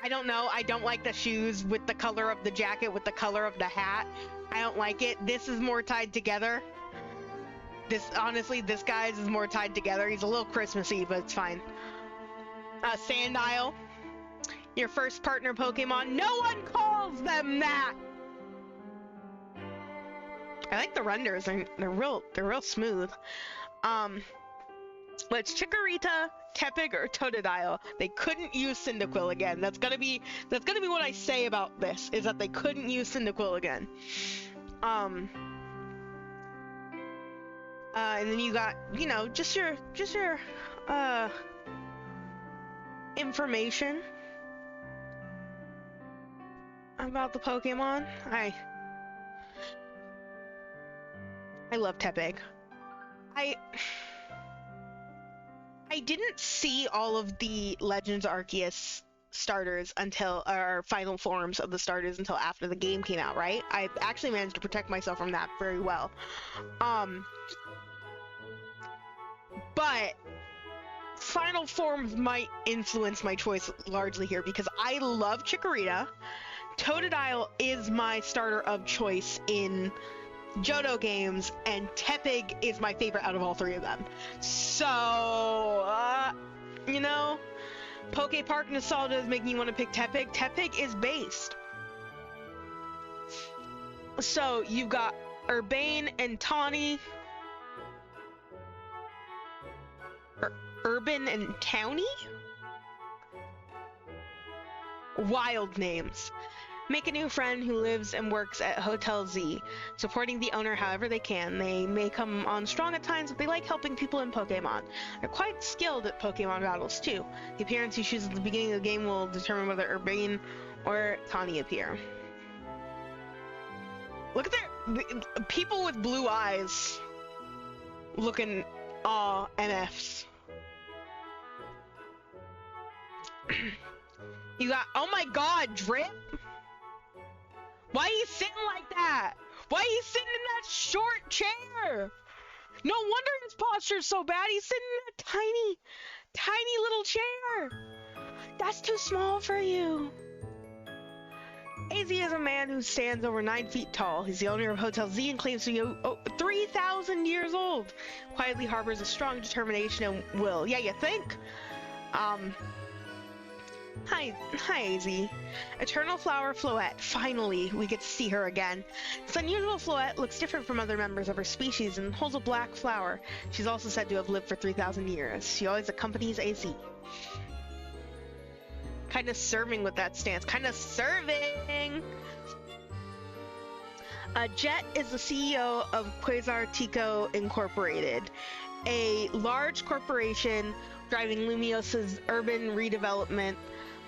S2: I don't know. I don't like the shoes with the color of the jacket with the color of the hat. I don't like it. This is more tied together. Honestly, this guy's is more tied together. He's a little Christmassy, but it's fine. Sandile, your first partner Pokemon. No one calls them that. I like the renders. They're real smooth. But it's Chikorita, Tepig, or Totodile. They couldn't use Cyndaquil again. That's gonna be what I say about this, is that they couldn't use Cyndaquil again. And then you got, just your information about the Pokemon. I love Tepig. I didn't see all of the Legends Arceus starters or final forms of the starters until after the game came out, right? I actually managed to protect myself from that very well. But final forms might influence my choice largely here, because I love Chikorita. Totodile is my starter of choice in Johto games, and Tepig is my favorite out of all three of them. So, Poke Park nostalgia is making you want to pick Tepig. Tepig is based. So, you've got Urbane and Tawny. Urban and Towny? Wild names. Make a new friend who lives and works at Hotel Z, supporting the owner however they can. They may come on strong at times, but they like helping people in Pokemon. They're quite skilled at Pokemon battles, too. The appearance you choose at the beginning of the game will determine whether Urbane or Tawny appear. Look at the people with blue eyes looking NFs. You got, oh my god, Drip? Why are you sitting like that? Why are you sitting in that short chair? No wonder his posture's so bad. He's sitting in a tiny, tiny little chair. That's too small for you. AZ is a man who stands over 9 feet tall. He's the owner of Hotel Z and claims to be 3,000 years old. Quietly harbors a strong determination and will. Yeah, you think? Hi, AZ. Eternal Flower Floette. Finally, we get to see her again. This unusual Floette looks different from other members of her species and holds a black flower. She's also said to have lived for 3,000 years. She always accompanies AZ. Kind of serving with that stance. Kind of serving! Jet is the CEO of Quasar Tico Incorporated, a large corporation driving Lumiosa's urban redevelopment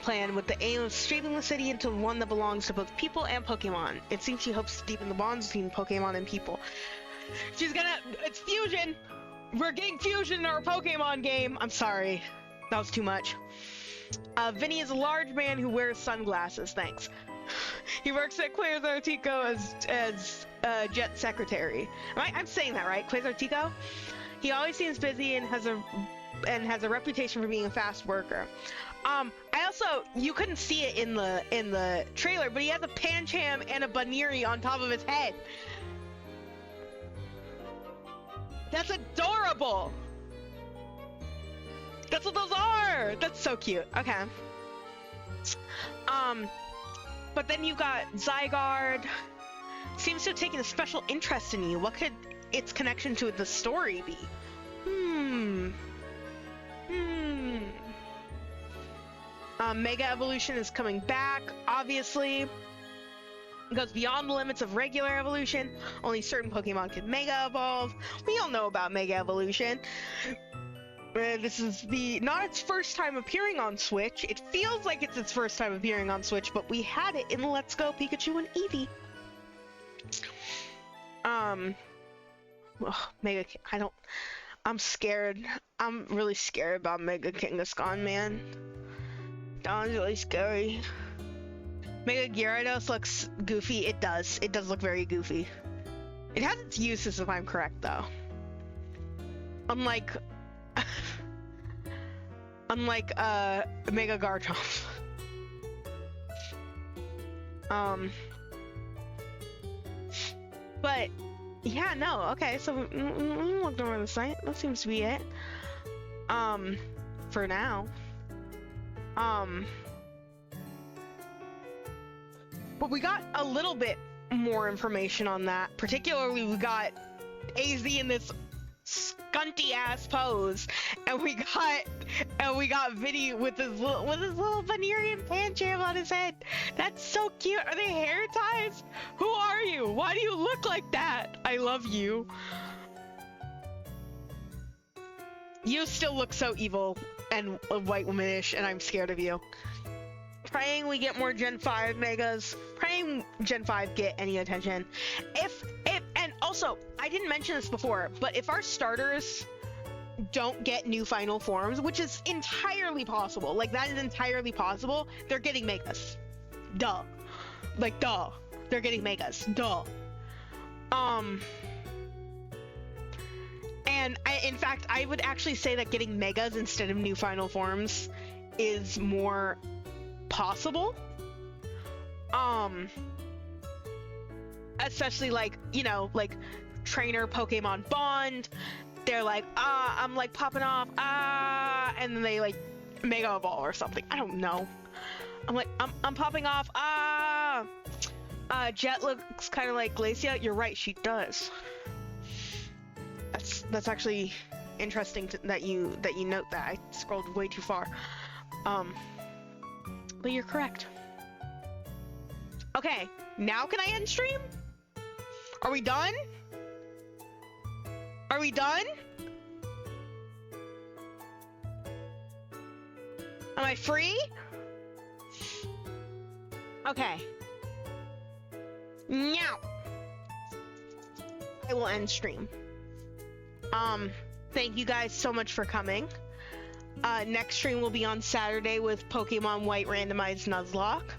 S2: plan with the aim of shaping the city into one that belongs to both people and Pokemon. It seems she hopes to deepen the bonds between Pokemon and people. It's fusion! We're getting fusion in our Pokemon game! I'm sorry. That was too much. Vinny is a large man who wears sunglasses, thanks. He works at Quasar Tico as Jet's secretary. I'm saying that right? Quasar Tico? He always seems busy and has a reputation for being a fast worker. You couldn't see it in the trailer, but he has a Pancham and a Baniri on top of his head. That's adorable. That's what those are. That's so cute. Okay. But then you got Zygarde. Seems to have taken a special interest in you. What could its connection to the story be? Mega Evolution is coming back, obviously. It goes beyond the limits of regular evolution. Only certain Pokemon can Mega Evolve. We all know about Mega Evolution. This is not its first time appearing on Switch. It feels like it's its first time appearing on Switch, but we had it in Let's Go Pikachu and Eevee. I'm scared. I'm really scared about Mega Kangaskhan, man. That one's really scary. Mega Gyarados looks goofy. It does. It does look very goofy. It has its uses, if I'm correct, though. Unlike Mega Garchomp. But yeah, no, okay, so we looked over the site. That seems to be it. For now. But we got a little bit more information on that. Particularly, we got AZ in this scunty ass pose, and we got Vinny with his little Venerian Pancham on his head. That's so cute. Are they hair ties? Who are you? Why do you look like that? I love you. You still look so evil and white womanish, and I'm scared of you. Praying we get more Gen 5 Megas. Praying Gen 5 get any attention. And also, I didn't mention this before, but if our starters don't get new final forms, which is entirely possible, like that is entirely possible, they're getting Megas. Duh. Like, duh. They're getting Megas. Duh. And in fact, I would actually say that getting Megas instead of new final forms is more possible. Especially like, you know, like trainer Pokemon Bond, they're like, I'm like popping off, and then they like Mega Evolve or something. I don't know. I'm like, I'm popping off, Jet looks kind of like Glacia. You're right, she does. That's actually interesting that you note that. I scrolled way too far. But you're correct. Okay, now can I end stream? Are we done? Are we done? Am I free? Okay. Now. I will end stream. Thank you guys so much for coming. Next stream will be on Saturday with Pokemon White randomized Nuzlocke.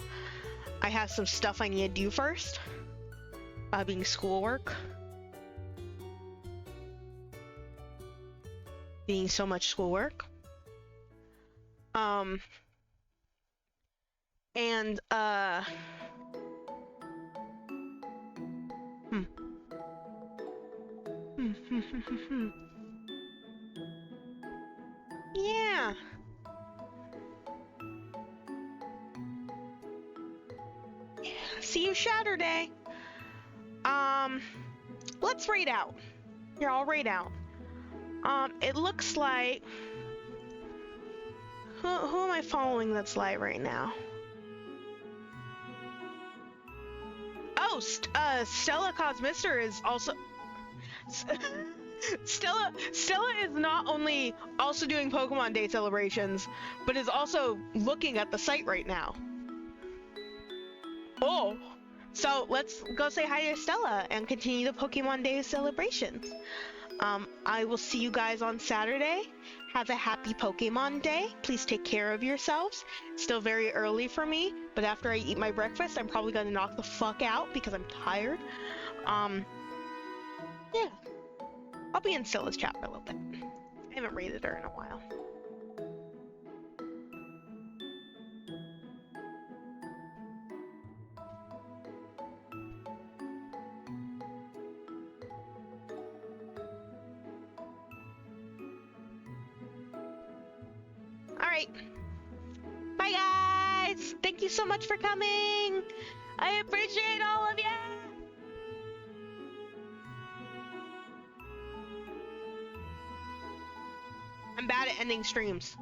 S2: I have some stuff I need to do first. Being schoolwork. Being so much schoolwork. Yeah. you Saturday. Let's raid out. Here, I'll raid out. It looks like... Who am I following that's light right now? Oh, Stella Cosmister is also... Stella is not only also doing Pokemon Day celebrations, but is also looking at the site right now. Oh, so let's go say hi to Stella and continue the Pokemon Day celebrations. I will see you guys on Saturday. Have a happy Pokemon Day. Please take care of yourselves. It's still very early for me, but after I eat my breakfast, I'm probably gonna knock the fuck out because I'm tired. Yeah. I'll be in Stella's chat for a little bit. I haven't raided her in a while. Alright. Bye guys! Thank you so much for coming! I appreciate all of you! I'm bad at ending streams.